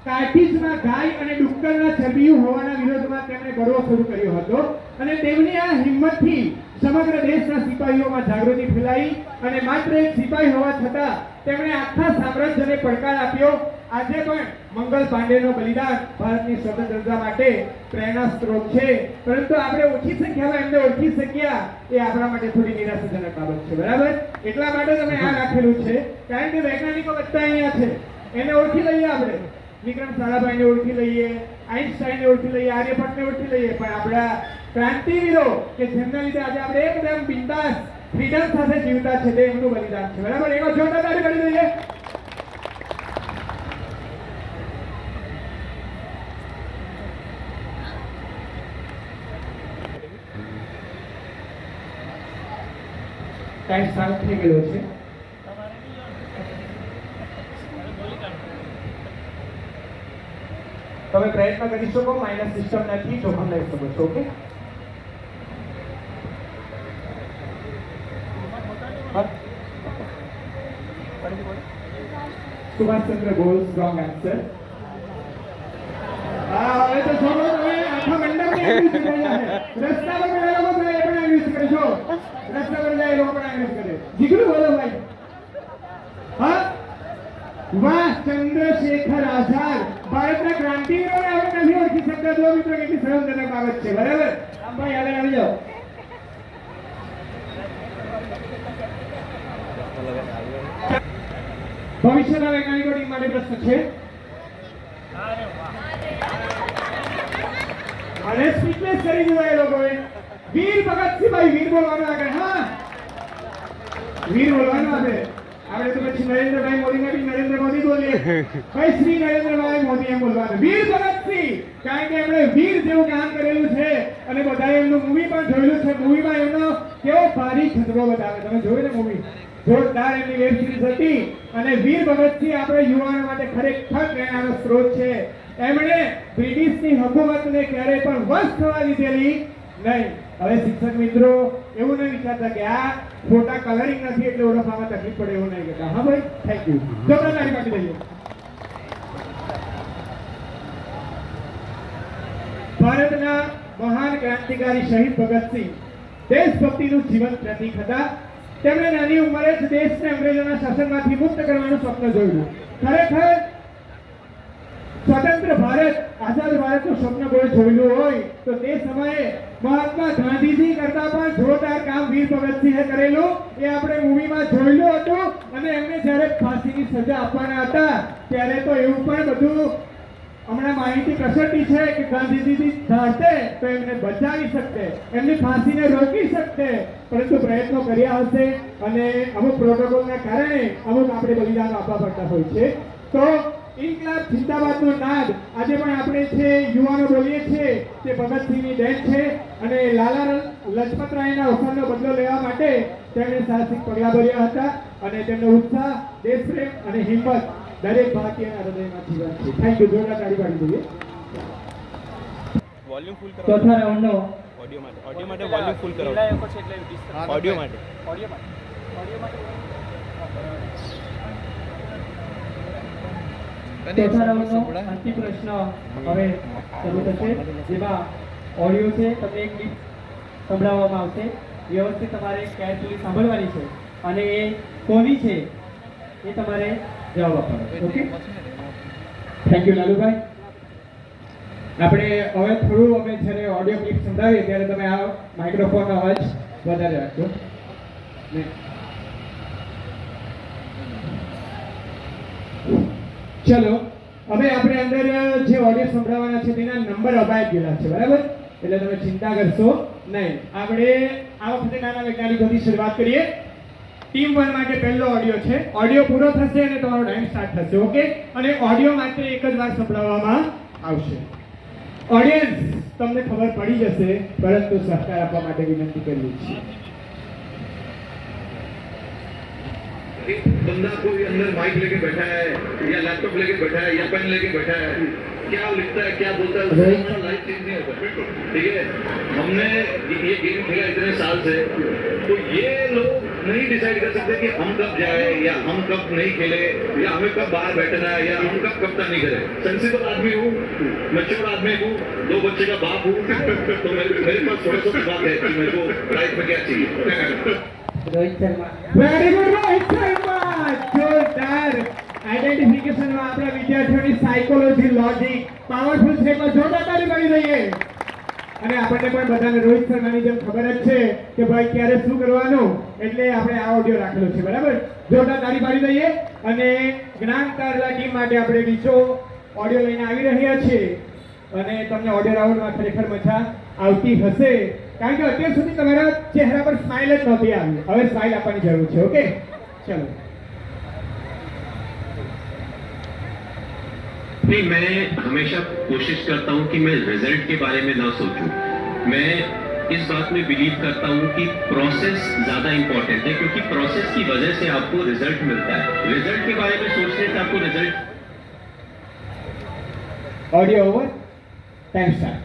કાર્ટિજમાં ગાય અને ડુક્કરના ચરબીયું હોવાના વિરોધમાં તેમણે ગળવો શરૂ કર્યો હતો અને તેમની આ હિંમતથી સમગ્ર દેશના સિપાહીઓમાં જાગૃતિ ફેલાઈ અને માત્ર એક સિપાહી હોવા છતાં તેમણે આખા સામ્રાજ્યને પડકાર આપ્યો. આજે પણ મંગલ પાંડેનો બલિદાન ભારતની સ્વતંત્રતા માટે પ્રેરણા સ્ત્રોત છે, પરંતુ આપણે ઓછી સંખ્યામાં એમને ઓળખી શક્યા એ આપણા માટે થોડી નિરાશાજનક બાબત છે, બરાબર? એટલા માટે તમે આ રાખેલું છે, કારણ કે વૈજ્ઞાનિકો બધા અહીંયા છે, એને ઓળખી લઈએ આપણે. વિક્રમ સારાભાઈને ઓળખી લઈએ, આઈન્સ્ટાઈને ઓળખી લઈએ, આર્યભટ્ટને ઓળખી લઈએ, પણ આપણા ક્રાંતિવીરો કે જેમના લીધે આજે આપણે એકદમ બિંદાસ ફ્રીડમ સાથે જીવતા છે તે એમનું બલિદાન છે બરાબર એનો જોરદાર તાળી કરી દઈએ ટાઈમ સાફ થઈ ગયો છે તમે પ્રયત્ન કરી શકો માઇનસ સિસ્ટમ નથી જોખમ લઈ શકો છો okay Subhashchandra Bose wrong answer હવે તો છોડો હવે આખા મંડપને યુઝ કરી જાય રસ્તા પર પેલા લોકો જાય એ પણ યુઝ કરે છો રસ્તા પર જાય એ લોકો પણ યુઝ કરે જીગરું બોલો ભાઈ હા વાહ ચંદ્રશેખર આઝાદ ભારતના ક્રાંતિવીરોને આપણે નથી ઓળખી શકતા જો મિત્રો કેટલી શરમજનક બાબત છે બરાબર આમ ભાઈ આગળ આવી જાઓ ભવિષ્યના વૈજ્ઞાનિકો ટીમ માટે પ્રશ્ન છે અને સ્પીચલેસ કરી દીધા એ લોકોએ વીર ભગતસિંહભાઈ વીર બોલવાનું આગળ હા વીર બોલવાનું આપણે તો પછી નરેન્દ્રભાઈ મોદી માટે નરેન્દ્ર મોદી બોલીએ ભાઈ શ્રી નરેન્દ્રભાઈ મોદી એમ બોલવાનું વીર ભગતસિંહ કારણ કે એમણે વીર જેવું કામ કરેલું છે અને બધાએ એમનું મૂવી પણ જોયેલું છે મૂવીમાં એમનો કેવો ભારી ખતરો બતાવે તમે જોયું ને મૂવી જોરદાર એમની વેબ સિરીઝ હતી અને વીર ભગતસિંહ આપણે યુવાનો માટે ખરેખર પ્રેરણાનો સ્ત્રોત છે એમણે બ્રિટિશની હુકુમતને ક્યારેય પણ વશ થવા દીધેલી નહીં હવે શિક્ષક મિત્રો એવું નહીં વિચારતા કે આ ફોટા કલરિંગ નથી એટલે ઓળખવામાં તકલીફ પડે એવું નહીં કહેતા હા ભાઈ થેન્ક યુ ચોપડા તાળી પાડી દઈએ ભારતના મહાન ક્રાંતિકારી શહીદ ભગતસિંહ દેશભક્તિનું જીવંત પ્રતીક હતા તેમણે નાની ઉંમરે જ દેશને અંગ્રેજોના શાસનમાંથી મુક્ત કરવાનું સ્વપ્ન જોયું ખરેખર સ્વતંત્ર ભારત આઝાદ ભારતનું સ્વપ્ન કોઈ જોયેલું હોય તો તે સમયે મહાત્મા ગાંધીજી કરતા પણ જોરદાર કામ વીર ભગતસિંહે કરેલું એ આપણે મૂવીમાં જોયેલું હતું અને એમને જ્યારે ફાંસીની સજા આપવાના હતા ત્યારે તો એવું પણ બધું હમણાં માહિતી પ્રસરતી છે કે ગાંધીજી ધારતે તો એમને બચાવી શકતે એમની ફાંસીને રોકી શકતે પરંતુ પ્રયત્નો કર્યા હશે અને અમુક પ્રોટોકોલના કારણે અમુક આપણે બલિદાન આપવા પડતા હોય છે તો ઇન્કલાબ જિંદાબાદનો નાદ આજે પણ આપણે છે યુવાનો બોલીએ છીએ તે ભગતસિંહની દેન છે અને લાલા લજપતરાયના અવસાનનો બદલો લેવા માટે તેમણે સાહસિક પગલાં ભર્યા હતા અને તેમનો ઉત્સાહ દેશપ્રેમ અને હિંમત દરેક ભારતીયના હૃદયમાં જીવંત છે થેન્ક યુ જોરદાર તાળી પાડી દઈએ વોલ્યુમ ફૂલ કરો ચોથા રાઉન્ડનો ઓડિયો માટે વોલ્યુમ ફૂલ કરો ઓડિયો માટે ચોથા રાઉન્ડનો અંતિમ પ્રશ્ન હવે શરૂ થશે જેમાં ઓડિયો છે તમને એક ક્લિપ સંભળાવવામાં આવશે વ્યવસ્થિત તમારે કેરફુલી સાંભળવાની છે અને એ કોની છે એ તમારે જવાબ આપવાનો ઓકે થેન્ક યુ લાલુભાઈ આપણે હવે થોડું અમે જ્યારે ઓડિયો ક્લિપ સંભળાવીએ ત્યારે તમે આ માઇક્રોફોનનો અવાજ વધારે રાખજો ને ચલો હવે આપણે અંદર જે ઓડિયો સંભળાવવાના છે તેના નંબર અપાઈ ગયેલા છે બરાબર એટલે તમે ચિંતા કરશો નહીં આપણે આ વખતે નાના વૈજ્ઞાનિકોથી શરૂઆત કરીએ ટીમ 1 માટે પહેલો ઓડિયો છે ઓડિયો પૂરો થશે અને તમારો ટાઈમ સ્ટાર્ટ થશે ઓકે અને ઓડિયો માટે એક જ વાર સંભળાવવામાં આવશે ઓડિયન્સ તમને ખબર પડી જશે પરંતુ સહકાર આપવા માટે વિનંતી કરીએ છીએ बंदा कोई अंदर माइक लेके बैठा है या लैपटॉप लेके बैठा है या पेन लेके बैठा है क्या लिखता है क्या बोलता है उससे हमारा लाइफ चेंज नहीं होता ठीक है हमने ये गेम खेला इतने साल से तो ये लोग नहीं डिसाइड कर सकते कि हम कब जाए या हम कब नहीं खेले या हमें कब बाहर बैठना है या हम कब कप्तानी करें सेंसिबल आदमी हूँ मैच्योर आदमी हूँ 2 बच्चे का बाप हूँ तो मेरे पास थोड़ा सा बात है कि मेरे को लाइफ में क्या चाहिए રોહિત શર્મા વેરી ગુડ રોહિત શર્મા જોરદાર આઈડેન્ટિફિકેશનમાં આપણા વિદ્યાર્થીઓની સાયકોલોજી લોજિક પાવરફુલ છે પણ જોરદાર તાળી પાડી દઈએ અને આપણને પણ બધાને રોહિત શર્માની જેમ ખબર જ છે કે ભાઈ ક્યારે શું કરવાનું એટલે આપણે આ ઓડિયો રાખેલો છે બરાબર જોરદાર તાળી પાડી દઈએ અને જ્ઞાન તારલા ટીમ માટે આપણે બીજો ઓડિયો લઈને આવી રહ્યા છીએ અને તમને ઓડિયો રાઉન્ડમાં ખરેખર મજા આવતી હશે કારણ કે અત્યાર સુધી તમારા ચહેરા પર સ્માઇલ જ નહોતી આવી. હવે સ્માઇલ આપવાની જરૂર છે. ઓકે, ચલો. नहीं, मैं हमेशा कोशिश करता हूँ कि मैं रिजल्ट के बारे में ना सोचूं. मैं इस बात में बिलीव करता हूँ कि प्रोसेस ज्यादा इंपॉर्टेंट है, क्योंकि प्रोसेस की वजह से आपको रिजल्ट मिलता है. रिजल्ट के बारे में सोचने से आपको result audio over, time start.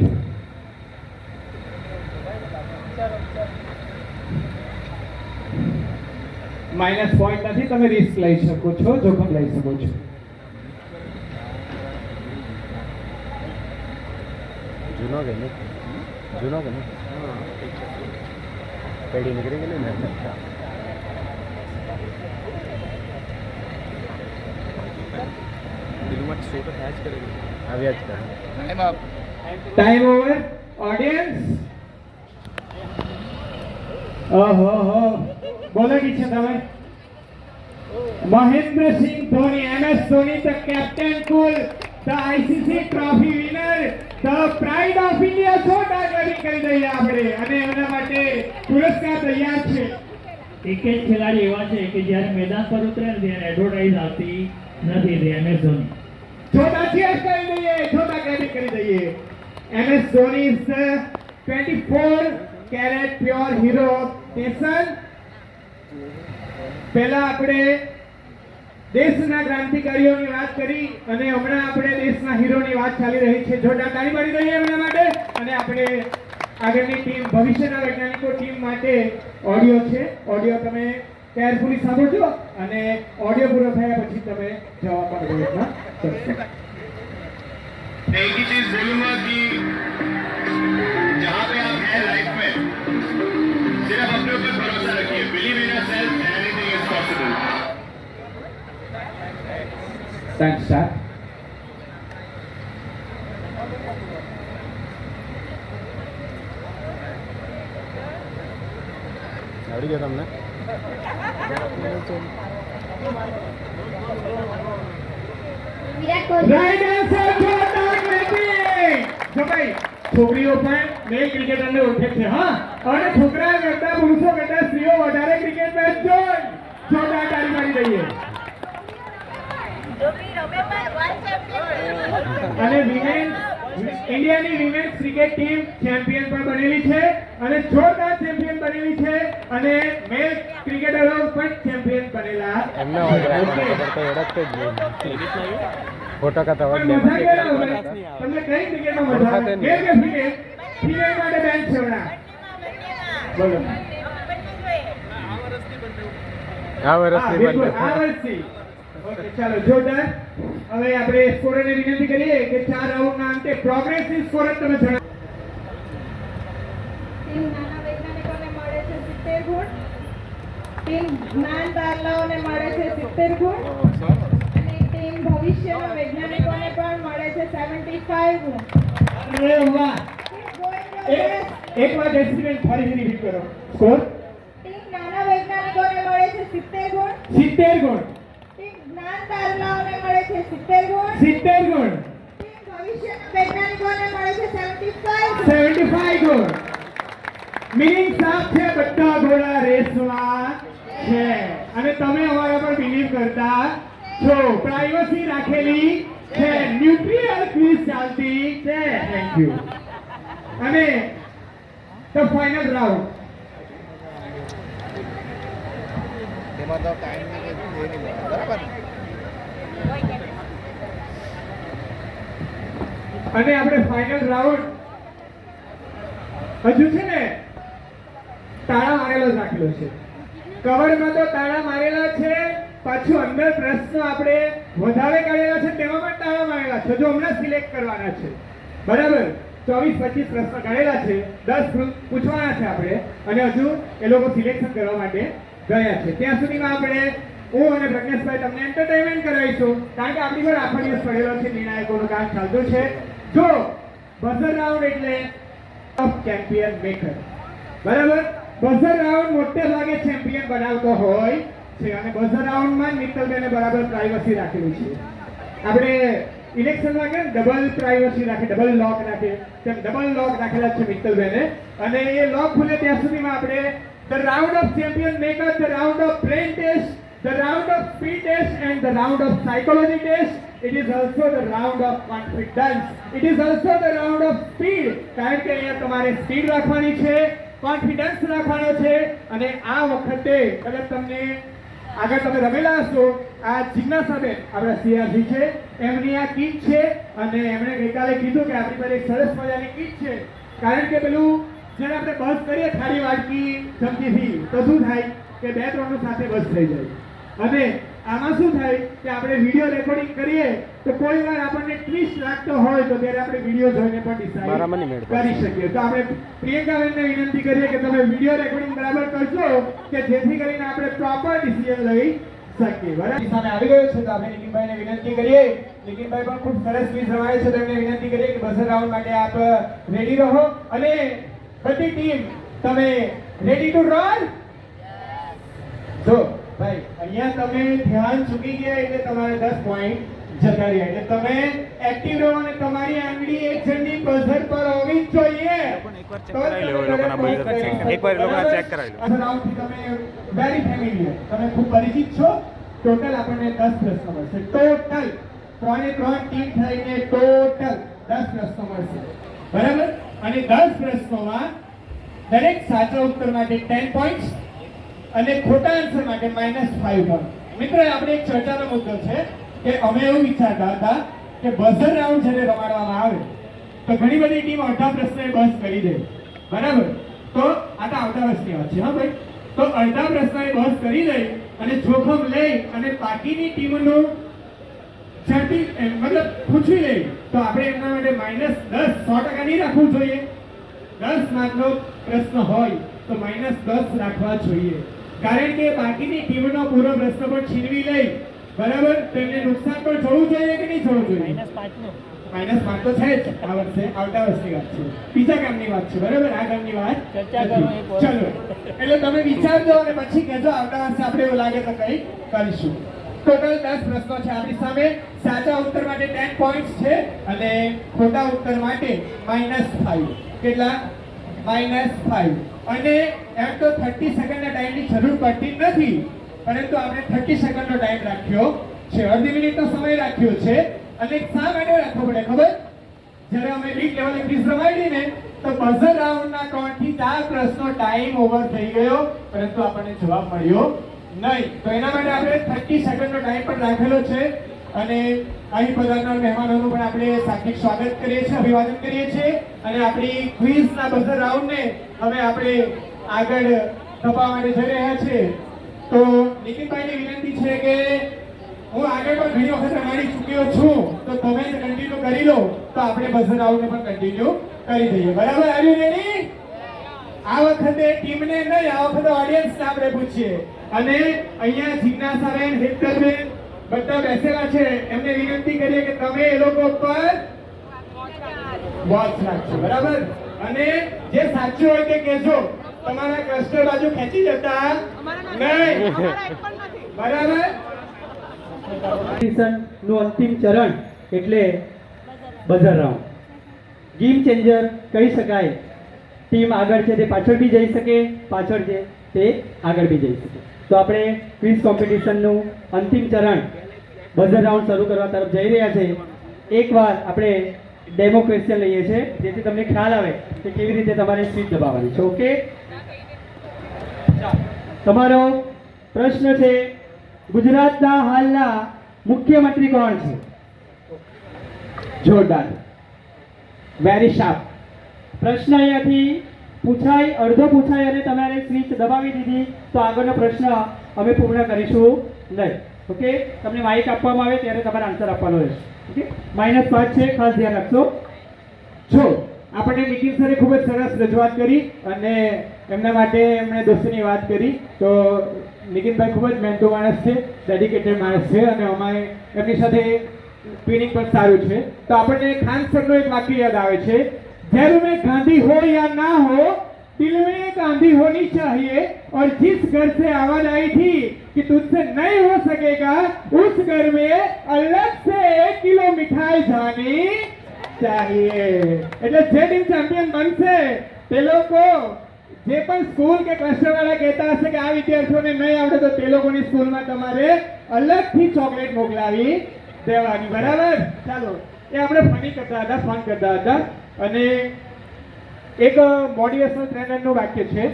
Minus point નથી, તમે રિસ્ક લઈ શકો છો, જોખમ લઈ શકો છો. જૂનો કે નહીં? જૂનો કે નહીં? પેઢી નીકળી ગઈ ને. દિલમાં છોટો થયા જ કરે, આવ્યા જ કરે. Time up. Time over. Audience, ઓહો, બોલો કી છે તમે? Mahendra Singh Dhoni, MS Dhoni, the captain cool, the ICC trophy winner, the pride of India. છોટા કરી દઈએ આપણે, અને એમના માટે પુરસ્કાર તૈયાર છે. ક્રિકેટ ખેલાડી એવા છે કે જ્યારે મેદાન પર ઉતરે ને ત્યારે એડવર્ટાઇઝ આવતી નથી. MS ધોની. છોટા cheers કરી દઈએ, છોટા કરી દઈએ. MS Dhoni is the 24 carat pure hero of nation. પહેલા આપણે દેશના ક્રાંતિકારીઓની વાત કરી અને હમણાં આપણે દેશના હીરોની વાત ચાલી રહી છે. જોરદાર તાળી પાડી દઈએ એમના માટે. અને આપણે આગળની ટીમ, ભવિષ્યના વૈજ્ઞાનિકો ટીમ માટે ઓડિયો છે. ઓડિયો તમે કેરફુલી સાંભળજો અને ઓડિયો પૂરો થયા પછી તમે જવાબ આપવાનો પ્રયત્ન કરશો. एक ही चीज बोलूंगा कि जहां पे आप हैं लाइफ में, सिर्फ अपने ऊपर भरोसा रखिए. Believe in yourself and anything is possible. Time start. આવડી ગયો તમને? વિરાટ કોહલી. Right answer. જોરદાર બેટિંગ. જો ભાઈ, છોકરીઓ પણ મેલ ક્રિકેટરને ઓળખે છે. હા, અને છોકરા કરતા પુરુષો કરતા સ્ત્રીઓ વધારે ક્રિકેટ મેચ જોઈ. જોરદાર તાળી મારી દઈએ. અને ઇન્ડિયાની વિમેન્સ ક્રિકેટ ટીમ ચેમ્પિયન પણ બનેલી છે અને જોરદાર ચેમ્પિયન બનેલી છે અને મેલ ક્રિકેટરો પણ ચેમ્પિયન બનેલા એમને છે. ઓળખતો Okay. ઓળખતો જ નહીં. ફોટો કાઢતા પણ આવડે મજા કેવી આવે? નહીં આવે. તમને કઈ ક્રિકેટમાં મજા આવે? ઓળખાતે નહીં. મેલ કે ફિમેલ? ફિમેલ માટે બેન છે હમણાં. બોલો. આ હા, વર્ષની બિલકુલ, બંધ. આ વર્ષથી. ઓકે, ચાલો, જોરદાર. હવે આપણે સ્કોરરને વિનંતી કરીએ કે 4 રાઉન્ડના અંતે પ્રોગ્રેસિવ સ્કોર તમે જણાવો. ટીમ નાના વૈજ્ઞાનિકોને મળે છે 70 ગુણ. ટીમ જ્ઞાન તારલાઓને મળે છે 70 ગુણ. અને ટીમ ભવિષ્યના વૈજ્ઞાનિકોને પણ મળે છે 75 ગુણ. અરે વાહ. એક વાર એક્સપીરિયન્સ ફરીથી રિપીટ કરો. સ્કોર ટીમ નાના વૈજ્ઞાનિકોને મળે છે 70 ગુણ. 70 ગુણ. ટીમ જ્ઞાન તારલાઓને મળે છે 70 ગુણ. 70 ગુણ. ટીમ ભવિષ્યના વૈજ્ઞાનિકોને મળે છે 75 ગુણ. 75 ગુણ. મીનિંગ સાફ છે, બધા ઘોડા રેસમાં છે અને તમે અમારા પર બિલીવ કરતા છો. પ્રાઇવસી રાખેલી છે, ન્યુક્લિયર ક્વિઝ ચાલતી છે. Thank you. અને ધ ફાઇનલ રાઉન્ડ. એમાં તો ટાઈમ નહીં કે એ નહીં મળે. બરાબર ને? અને આપણે ફાઇનલ રાઉન્ડ હજુ છે ને તાળા મારેલો જ રાખેલો છે. કવરમાં તો તાળા મારેલા છે, પાછું અંદર પ્રશ્નો આપણે વધારે કાઢેલા છે તેમાં પણ તાળા મારેલા છે. જો હમણાં સિલેક્ટ કરવાના છે. બરાબર, 24-25 પ્રશ્નો કાઢેલા છે, 10 પૂછવાના છે આપણે અને હજુ એ લોકો સિલેક્શન કરવા માટે ગયા છે. ત્યાં સુધીમાં આપણે હું અને પ્રજ્ઞેશભાઈ તમને એન્ટરટેનમેન્ટ કરાવીશું કારણ કે આપણી પર આખો દિવસ પડેલો છે, નિર્ણાયકોનું કામ ચાલતું છે. જો બઝર રાઉન્ડ એટલે ચેમ્પિયન મેકર. બરાબર, બઝર રાઉન્ડ મોટે ભાગે ચેમ્પિયન બનાવતો હોય છે અને બઝર રાઉન્ડમાં મિત્તલબેને બરાબર પ્રાઇવસી રાખેલી છે. આપણે ઇલેક્શનમાં કેમ ડબલ પ્રાઇવસી રાખે, ડબલ લોક રાખે, તેમ ડબલ લોક રાખેલા છે મિત્તલબેને. અને એ લોક ખુલે ત્યાં સુધીમાં આપણે the round of champion maker, the round of brain test, the round of speed test and the round of psychology test. It is also the round of confidence. It is also the round of speed. કારણ કે અહીંયા તમારે speed રાખવાની છે, confidence રાખવાનો છે. અને આ વખતે એટલે તમને આગળ તમે રમેલા હશો, આ જિજ્ઞાસાબેન આપણા સીઆરસી છે, એમની આ કીટ છે. અને એમણે ગઈકાલે કીધું કે આપણી પાસે એક સરસ મજાની કીટ છે. કારણ કે પેલું જ્યારે આપણે બસ કરીએ થાળી વાટકી ચમચીથી તો શું થાય કે 2-3 સાથે બસ થઈ જાય. અને આમાં શું થાય કે આપણે વિડિયો રેકોર્ડિંગ કરીએ તો કોઈ વાર આપણને ટ્વિસ્ટ લાગતો હોય તો ત્યારે આપણે વિડિયો જોઈને પણ ડિસાઈડ કરી શકીએ. તો આપણે પ્રિયંકાબેનને વિનંતી કરીએ કે તમે વિડિયો રેકોર્ડિંગ બરાબર કરજો કે જેથી કરીને આપણે પ્રોપર ડિસિઝન લઈ શકીએ. બરાબર સામે આવી ગયો છે તો આપણે નિકિનભાઈને વિનંતી કરીએ. નિકિનભાઈ પણ ખૂબ સરસ ક્વિઝ રમાડે છે, તો એમને વિનંતી કરીએ કે બઝર રાઉન્ડ માટે આપ રેડી રહો. અને બધી ટીમ તમે રેડી ટુ રોલ. જો ભાઈ અહીંયા તમે ધ્યાન ચૂકી ગયા એટલે તમારે 10 પોઈન્ટ જતા રહ્યા. એટલે તમે એક્ટિવ રહો અને તમારી આંગળી એક જણની બઝર પર હોવી જ જોઈએ. એકવાર ચેક કરાવી લો, એ લોકોના બઝર એકવાર એ લોકોના ચેક કરાવી લો. રાઉન્ડથી તમે વેરી ફેમિલિયર, તમે ખૂબ પરિચિત છો. ટોટલ આપણને 10 પ્રશ્નો મળશે. ટોટલ 3 ટીમ થઈને ટોટલ 10 પ્રશ્નો મળશે. બરાબર. અને 10 પ્રશ્નોમાં દરેક સાચા ઉત્તર માટે 10 પોઈન્ટ્સ અને ખોટા આન્સર માટે -5 પોઈન્ટ. મિત્રો આપણે એક ચર્ચાનો મુદ્દો છે કે અમે એવું વિચારતા હતા કે બઝર રાઉન્ડ જ્યારે રમાડવામાં આવે તો ઘણી બધી ટીમ અડધા પ્રશ્ને બસ કરી દે. બરાબર. તો આ તો આવતા વર્ષની વાત છે. હા ભાઈ. તો અડધા પ્રશ્ને બસ કરી દે અને જોખમ લઈ અને બાકીની ટીમનું ઝડપી મતલબ પૂછી લે તો આપણે એમના માટે -10 100% નહીં રાખવું જોઈએ. 10 માર્કનો પ્રશ્ન હોય તો -10 રાખવા જોઈએ. કારણ કે બાકીની ટીમનો પૂરો પ્રશ્ન પણ છીનવી લઈ. બરાબર. તેમને નુકસાન પણ જોવું જોઈએ કે નહીં જોવું જોઈએ? -5 તો છે જ. આ વર્ષે આવતા વર્ષની વાત છે, બીજા કામની વાત છે. બરાબર. આ કામની વાત ચલો એટલે તમે વિચારજો અને પછી કહેજો આવતા વર્ષે આપણે એવું લાગે તો કંઈ કરીશું. ટોટલ 10 પ્રશ્નો છે આપણી સામે. સાચા ઉત્તર માટે 10 પોઈન્ટ્સ છે અને ખોટા ઉત્તર માટે -5. કેટલા? -5. અને એમ તો 30 સેકન્ડના ટાઈમની જરૂર પડતી નથી, પરંતુ આપણે 30 સેકન્ડનો ટાઈમ રાખ્યો છે, અડધી મિનિટનો સમય રાખ્યો છે. અને શા માટે રાખવો પડે ખબર? જ્યારે અમે લીગ લેવલે ક્વિઝ રમાડી ને તો બઝર રાઉન્ડના 3 થી 4 પ્રશ્નો ટાઈમ ઓવર થઈ ગયો, પરંતુ આપણને જવાબ મળ્યો નહીં. તો એના માટે આપણે 30 સેકન્ડનો ટાઈમ પણ રાખેલો છે. અને અહીં પધારનાર મહેમાનોનું પણ આપણે સાર્થક સ્વાગત કરીએ છીએ, અભિવાદન કરીએ છીએ. અને આપણી ક્વિઝના બઝર રાઉન્ડને હવે આપણે આગળ ધપાવવા માટે જઈ રહ્યા છીએ. તો નિકિનભાઈને વિનંતી છે કે હું આગળ પણ ઘણી વખત રમાડી ચૂક્યો છું, તો તમે કન્ટિન્યુ કરી લો તો આપણે બઝર રાઉન્ડને પણ કન્ટિન્યુ કરી દઈએ. બરાબર. R you ready? આ વખતે ટીમને નહીં, આ વખતે ઓડિયન્સને આપણે પૂછીએ. અને અહીંયા જિજ્ઞાસાબેન, હેતલબેન બધા બેસેલા છે, એમને વિનંતી કરીએ કે તમે એ લોકો પર વોચ રાખજો. બરાબર. અને જે સાચું હોય તે કહેજો. તમારા ક્લસ્ટર બાજુ ખેંચી જતા નહીં. બરાબર. નું અંતિમ ચરણ એટલે બઝર રાઉન્ડ. ગેમ ચેન્જર કહી શકાય. ટીમ આગળ છે તે પાછળ બી જઈ શકે, પાછળ છે તે આગળ બી જઈ શકે. તો આપણે ક્વિઝ કોમ્પિટિશનનું અંતિમ ચરણ બઝર રાઉન્ડ શરૂ કરવા તરફ જઈ રહ્યા છે. એકવાર આપણે ડેમો ક્વેશ્ચન લઈએ છીએ જેથી તમને ખ્યાલ આવે કે કેવી રીતે તમારે સ્વિચ દબાવવાની છે. ઓકે. તમારો પ્રશ્ન છે, ગુજરાતના હાલના મુખ્યમંત્રી કોણ છે? જોરદાર. Very sharp. પ્રશ્ન અહીંયાથી પૂછાય, અડધો પૂછાય અને તમારે સ્વિચ દબાવી દીધી તો આગળનો પ્રશ્ન અમે પૂર્ણ કરીશું નહીં. ઓકે. તમને માઇક આપવામાં આવે ત્યારે તમારે આન્સર આપવાનો રહેશે. ઓકે. -5 છે, ખાસ ધ્યાન રાખજો. જો આપણને નિકિન સરે ખૂબ જ સરસ રજૂઆત કરી અને એમના માટે એમણે દોસ્તીની વાત કરી. તો નિકિનભાઈ ખૂબ જ મહેનતુ માણસ છે, ડેડિકેટેડ માણસ છે અને અમારે એમની સાથે ટ્રેનિંગ પણ સારું છે. તો આપણને ખાન સરનું એક વાક્ય યાદ આવે છે, घर में गांधी हो या ना हो, दिल में गांधी होनी चाहिए, और जिस घर से आवाज आई थी कि तुझसे नहीं हो सकेगा, उस घर में अलग से 1 किलो मिठाई सिखाई जानी चाहिए. એટલે જે ટીમ ચેમ્પિયન બનશે તે લોકો જે પણ સ્કૂલ કે ક્લસ્ટર વાળા કહેતા હશે કે આ વિદ્યાર્થીઓને નહીં આવડે તો તે લોકોની સ્કૂલમાં તમારે અલગથી ચોકલેટ મોકલાવી દેવાની. બરાબર? ચાલો, એ આપણે ફની કરતા હતા, ફન કરતા હતા. અને એક મોટિવેશનલ ટ્રેનરનું વાક્ય છે,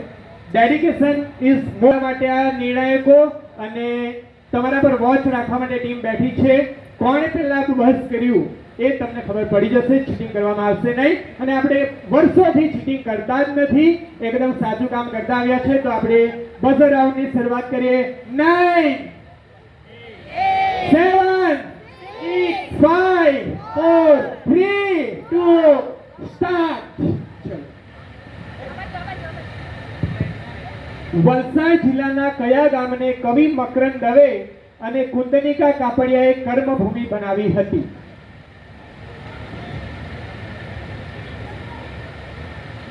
ડેડિકેશન ઇઝ મોર. માટે આ નિર્ણાયકો અને તમારા પર વોચ રાખવા માટે ટીમ બેઠી છે. કોણે પહેલા બસ કર્યું એ તમને ખબર પડી જશે. ચીટિંગ કરવામાં આવશે નહીં. અને આપણે વર્ષોથી ચીટિંગ કરતા જ નથી, એકદમ સાચું કામ કરતા આવ્યા છે. તો આપણે બઝર રાઉન્ડની શરૂઆત કરીએ. 9 7 6 5 4 3 2 સ્ટાર્ટ. વલસાડ જિલ્લાના કયા ગામને કવિ મકરંદ દવે અને કુંદનિકા કાપડિયાએ કર્મભૂમિ બનાવી હતી?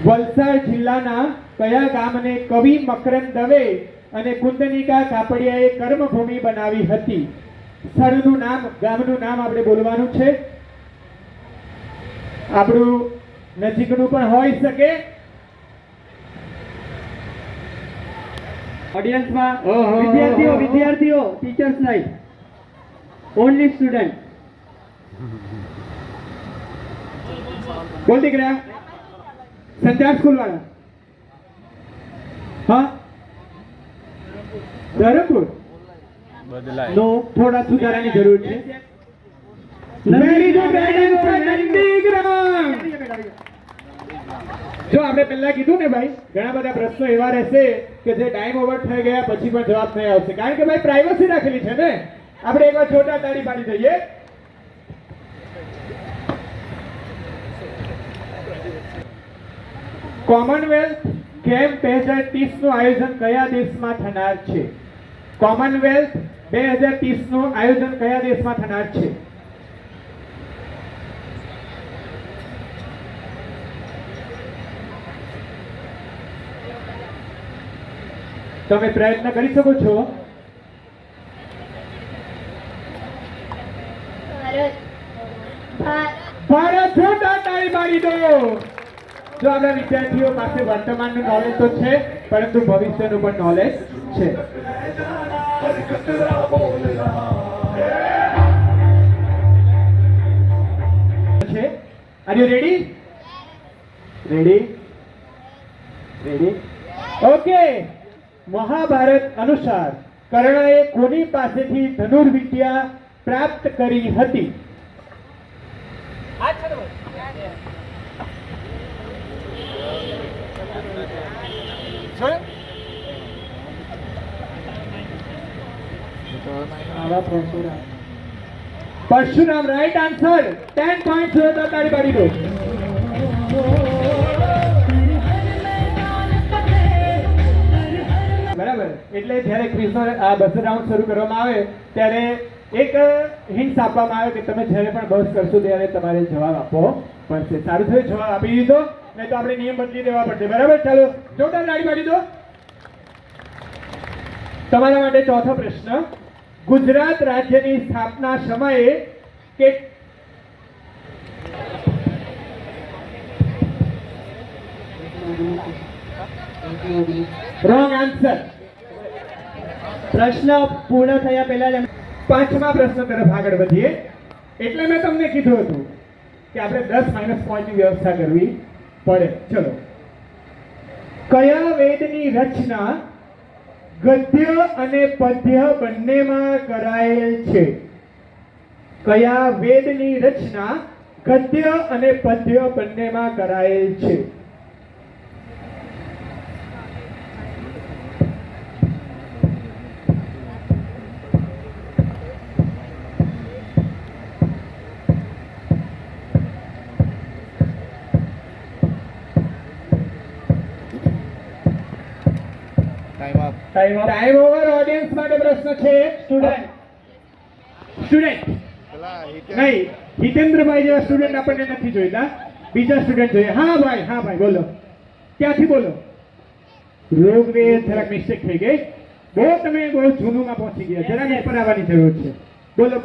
વલસાડ જિલ્લાના કયા ગામને કવિ મકરંદ દવે અને કુંદનિકા કાપડિયાએ કર્મભૂમિ બનાવી હતી? સ્થળનું નામ, ગામનું નામ આપણે બોલવાનું છે. આપણું નજીકનું પણ હોઈ શકે. ઓડિયન્સમાં ઓહો. વિદ્યાર્થીઓ ટીચર્સ નહીં, ઓનલી સ્ટુડન્ટ. બોલ દીકરા, સંચાર સ્કૂલ વાળા. હા, ધરમપુર. બદલાય. નો, થોડા સુધારાની જરૂર છે. Very good, very good, Nandigram. જો આપણે પહેલા કીધું ને ભાઈ, ઘણા બધા પ્રશ્નો એવા રહેશે કે જે ટાઈમ ઓવર થઈ ગયા પછી પણ જવાબ નહીં આવશે, કારણ કે ભાઈ પ્રાઇવસી રાખેલી છે ને. આપણે એકવાર છોટા તાળી પાડી દઈએ. કોમનવેલ્થ ગેમ 2030 નું આયોજન કયા દેશમાં થનાર છે? કોમનવેલ્થ 2030 નું આયોજન કયા દેશમાં થનાર છે? તમે પ્રયત્ન કરી શકો છો. ભારત. છોટા તાળી પાડી દો. જો આપણા વિદ્યાર્થીઓ પાસે વર્તમાનનું નોલેજ તો છે, પરંતુ ભવિષ્યનું પણ નોલેજ છે. Are you ready? Ready? Ready? Okay. Mahabharata અનુસાર કર્ણએ કોની પાસેથી ધનુર્વિદ્યા પ્રાપ્ત કરી હતી? પરશુરામ. Right answer. 10 પોઈન્ટ. તાળી પાડી દો. બરાબર. એટલે જ્યારે ક્વિઝનો આ બઝર રાઉન્ડ શરૂ કરવામાં આવે ત્યારે એક હિન્ટ આપવામાં આવે કે તમે જ્યારે પણ બસ કરશો ત્યારે તમારે જવાબ આપવો પડશે. સારું થયું, જવાબ આપી દીધો, નહીં તો આપણે નિયમ બદલી દેવા પડશે. બરાબર? ચાલો, જોરદાર તાળી પાડી દો. તમારા માટે ચોથો પ્રશ્ન. ગુજરાત રાજ્યની સ્થાપના સમયે કે રોંગ આન્સર. પ્રશ્ન પૂર્ણ થયા પહેલા જ પાંચમા પ્રશ્ન તરફ આગળ વધીએ. એટલે મેં તમને કીધું હતું કે આપણે 10 માઇનસ પોઈન્ટની વ્યવસ્થા કરવી પડે. ચલો, કયા વેદની રચના ગદ્ય અને પદ્ય બંનેમાં કરાયેલ છે? કયા વેદની રચના ગદ્ય અને પદ્ય બંનેમાં કરાયેલ છે? Time over. ઓડિયન્સ માટે પ્રશ્ન છે. સ્ટુડન્ટ નહીં, હિતેન્દ્રભાઈ જેવા સ્ટુડન્ટ આપણને નથી જોઈતા, બીજા સ્ટુડન્ટ જોઈએ. હા ભાઈ બોલો. ક્યાંથી બોલો? રોગવે જરાક મિસ્ટેક થઈ ગઈ. તમે બહુ જૂનુંમાં પહોંચી ગયા. જરાક ઉપર આવવાની જરૂર છે. બોલો.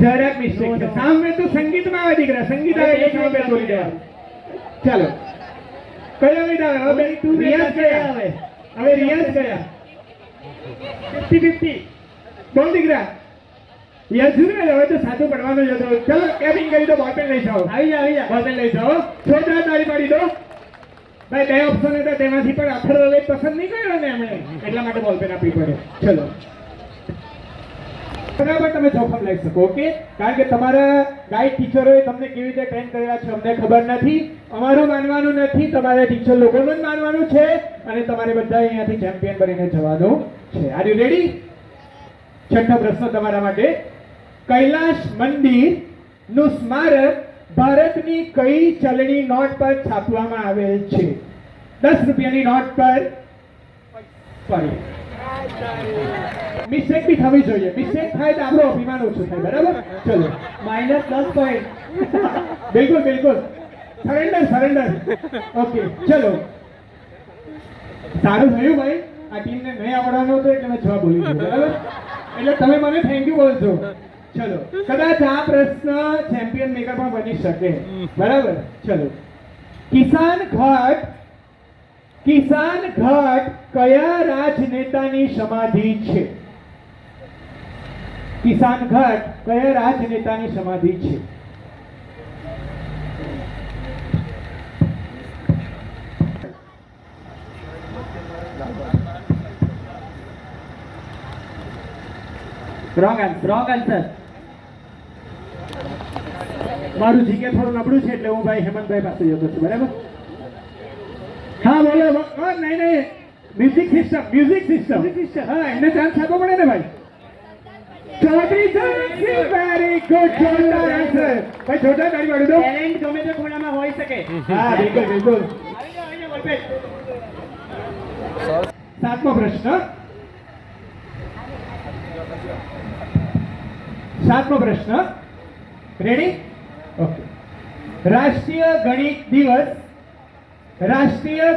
જરાક મિસ્ટેક છે. સામે તો સંગીતમાં આવે દીકરા, સંગીત આવે એટલે સામે બોલી દેવાનું. ચાલો કયો વિધ આવે? હવે રિયાઝ કયા આવે? હવે રિયાઝ કયા? 50-50 બોલ દીકરા. યાર જુને હવે તો સાચું પડવાનું જ હતું. ચલો કેપિંગ કરી દો, બોલપેન લઈ જાઓ. આવી જા બોલપેન લઈ જાઓ. છોકરા તાળી પાડી દો. ભાઈ બે ઓપ્શન હતા તેમાંથી પણ અથર્વવેદ પસંદ નહીં કર્યો ને એમણે, એટલા માટે બોલપેન આપવી પડે. ચલો બરાબર, તમે જોખમ લઈ શકો. ઓકે, કારણ કે તમારા ગાઈડ ટીચરોએ તમને કેવી રીતે ટ્રેન કરેલા છે અમને ખબર નથી. અમારું માનવાનું નથી, તમારા ટીચર લોકોનું જ માનવાનું છે. અને તમારે બધા અહીંયાથી ચેમ્પિયન બનીને જવાનું છે. Are you ready? છઠ્ઠો પ્રશ્ન તમારા માટે. કૈલાશ મંદિર નું સ્મારક ભારતની કઈ ચલણી નોટ પર છાપવામાં આવેલ છે? 10 રૂપિયાની નોટ પર. સોરી, મિસ્ટેક બી થવી જોઈએ. મિસ્ટેક થાય તો આપણું અભિમાન ઓછું થાય. બરાબર, ચલો -10 પોઈન્ટ. બિલકુલ બિલકુલ, સરેન્ડર. ઓકે ચલો, સારું થયું ભાઈ, આ ટીમને નહીં આવડવાનું હતું એટલે મેં જવાબ બોલી દીધો. બરાબર, એટલે તમે મને થેન્ક યુ બોલજો. ચલો, કદાચ આ પ્રશ્ન ચેમ્પિયન મેકર પણ બની શકે. બરાબર, ચલો. કિસાન ઘાટ કયા રાજનેતાની સમાધિ છે? કિસાન ઘાટ કયા રાજનેતાની સમાધિ છે? Wrong answer. મારું જીકે થોડું નબળું છે એટલે હું ભાઈ હેમંતભાઈ પાસે જતો છું. બરાબર, હા બોલો. નહીં, મ્યુઝિક સિસ્ટમ. હા, એમને ચાન્સ આપવો પડે ને ભાઈ. વેરી ગુડ, જોરદાર આન્સર. ભાઈ જોરદાર તાળી પાડી દો. ટેલેન્ટ ગમે તે ખૂણામાં હોઈ શકે. હા બિલકુલ. સાતમો પ્રશ્ન. રેડી? ઓકે. રાષ્ટ્રીય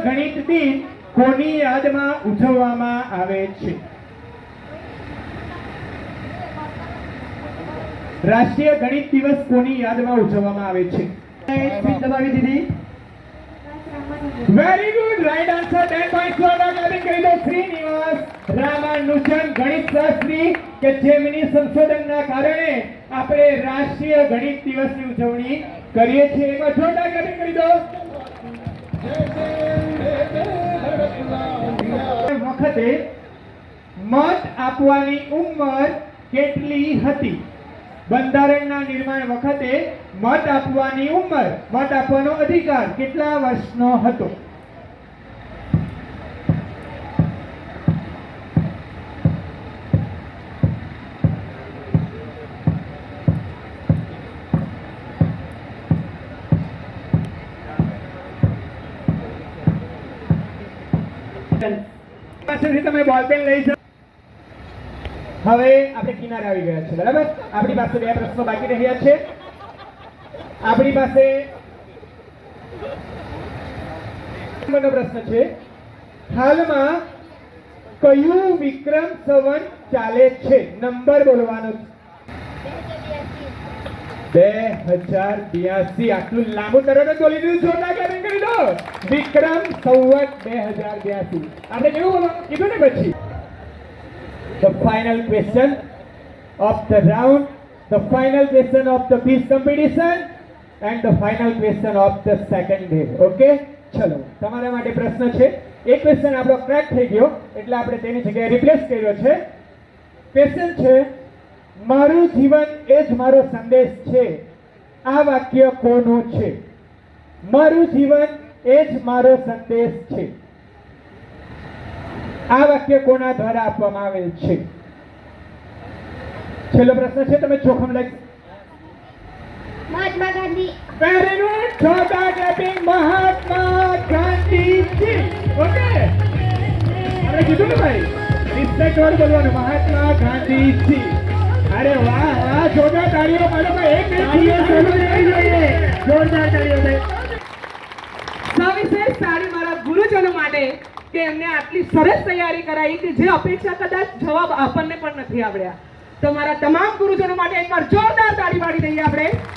ગણિત દિન કોની યાદમાં ઉજવવામાં આવે છે? રાષ્ટ્રીય ગણિત દિવસ કોની યાદમાં ઉજવવામાં આવે છે? દબાવી દીધી. Very good, right answer. 10 point કરી દો. શ્રીનિવાસ રામાનુજન, ગણિત શાસ્ત્રી કે જેમની સંશોધનના કારણે આપણે રાષ્ટ્રીય ગણિત દિવસની ઉજવણી કરીએ છીએ. એમાં જોરદાર ક્લેપિંગ કરી દો. વખતે મત આપવાની ઉંમર કેટલી હતી? બંધારણના નિર્માણ વખતે મત આપવાની ઉંમર, મત આપવાનો અધિકાર કેટલા વર્ષનો હતો? પાસેથી તમે બોલપેન લઈ જાઓ. હવે આપણે કિનારે આવી ગયા છે. બરાબર, આપણી પાસે 2 પ્રશ્નો બાકી રહ્યા છે. આપણી પાસે પ્રશ્ન છે, હાલમાં કયું વિક્રમ સંવત ચાલે છે? નંબર બોલવાનો છે. 2082. આટલું લાંબુ તરત જ બોલી દીધું. જોરદાર ક્લેપિંગ કરી દો. વિક્રમ સંવત 2082. આપણે કેવું બોલવાનું કીધું ને પછી? The final question of the round, the final question of the quiz competition and the final question of the second day. Okay, ચલો તમારા માટે પ્રશ્ન છે. એક ક્વેશ્ચન આપણો ક્રેક થઈ ગયો એટલે આપણે તેની જગ્યાએ રિપ્લેસ કર્યો છે. ક્વેશ્ચન છે, મારું જીવન એ જ મારો સંદેશ છે. આ વાક્ય કોનું છે? મારું જીવન એ જ મારો સંદેશ છે. આ વાક્ય કોના દ્વારા આપવામાં આવેલ છે? છેલ્લો પ્રશ્ન છે, તમે જોખમ લઈ. મહાત્મા ગાંધી. વેરી ગુડ, જોરદાર ક્લેપિંગ. મહાત્મા ગાંધીજી. ઓકે, આપણે કીધું ને ભાઈ, રિસ્પેક્ટ વાળું બોલવાનું. મહાત્મા ગાંધીજી. અરે વાહ, જોરદાર તાળીઓ પાડો. જોરદાર તાળીઓ. સવિશેષ તાળી મારા ગુરુજનો માટે કે એમને આટલી સરસ તૈયારી કરાવી કે જે અપેક્ષા કદાચ જવાબ આપણને પણ નથી આવડ્યા. તો મારા તમામ ગુરુજનો માટે એકવાર જોરદાર તાળી પાડી દઈએ આપણે.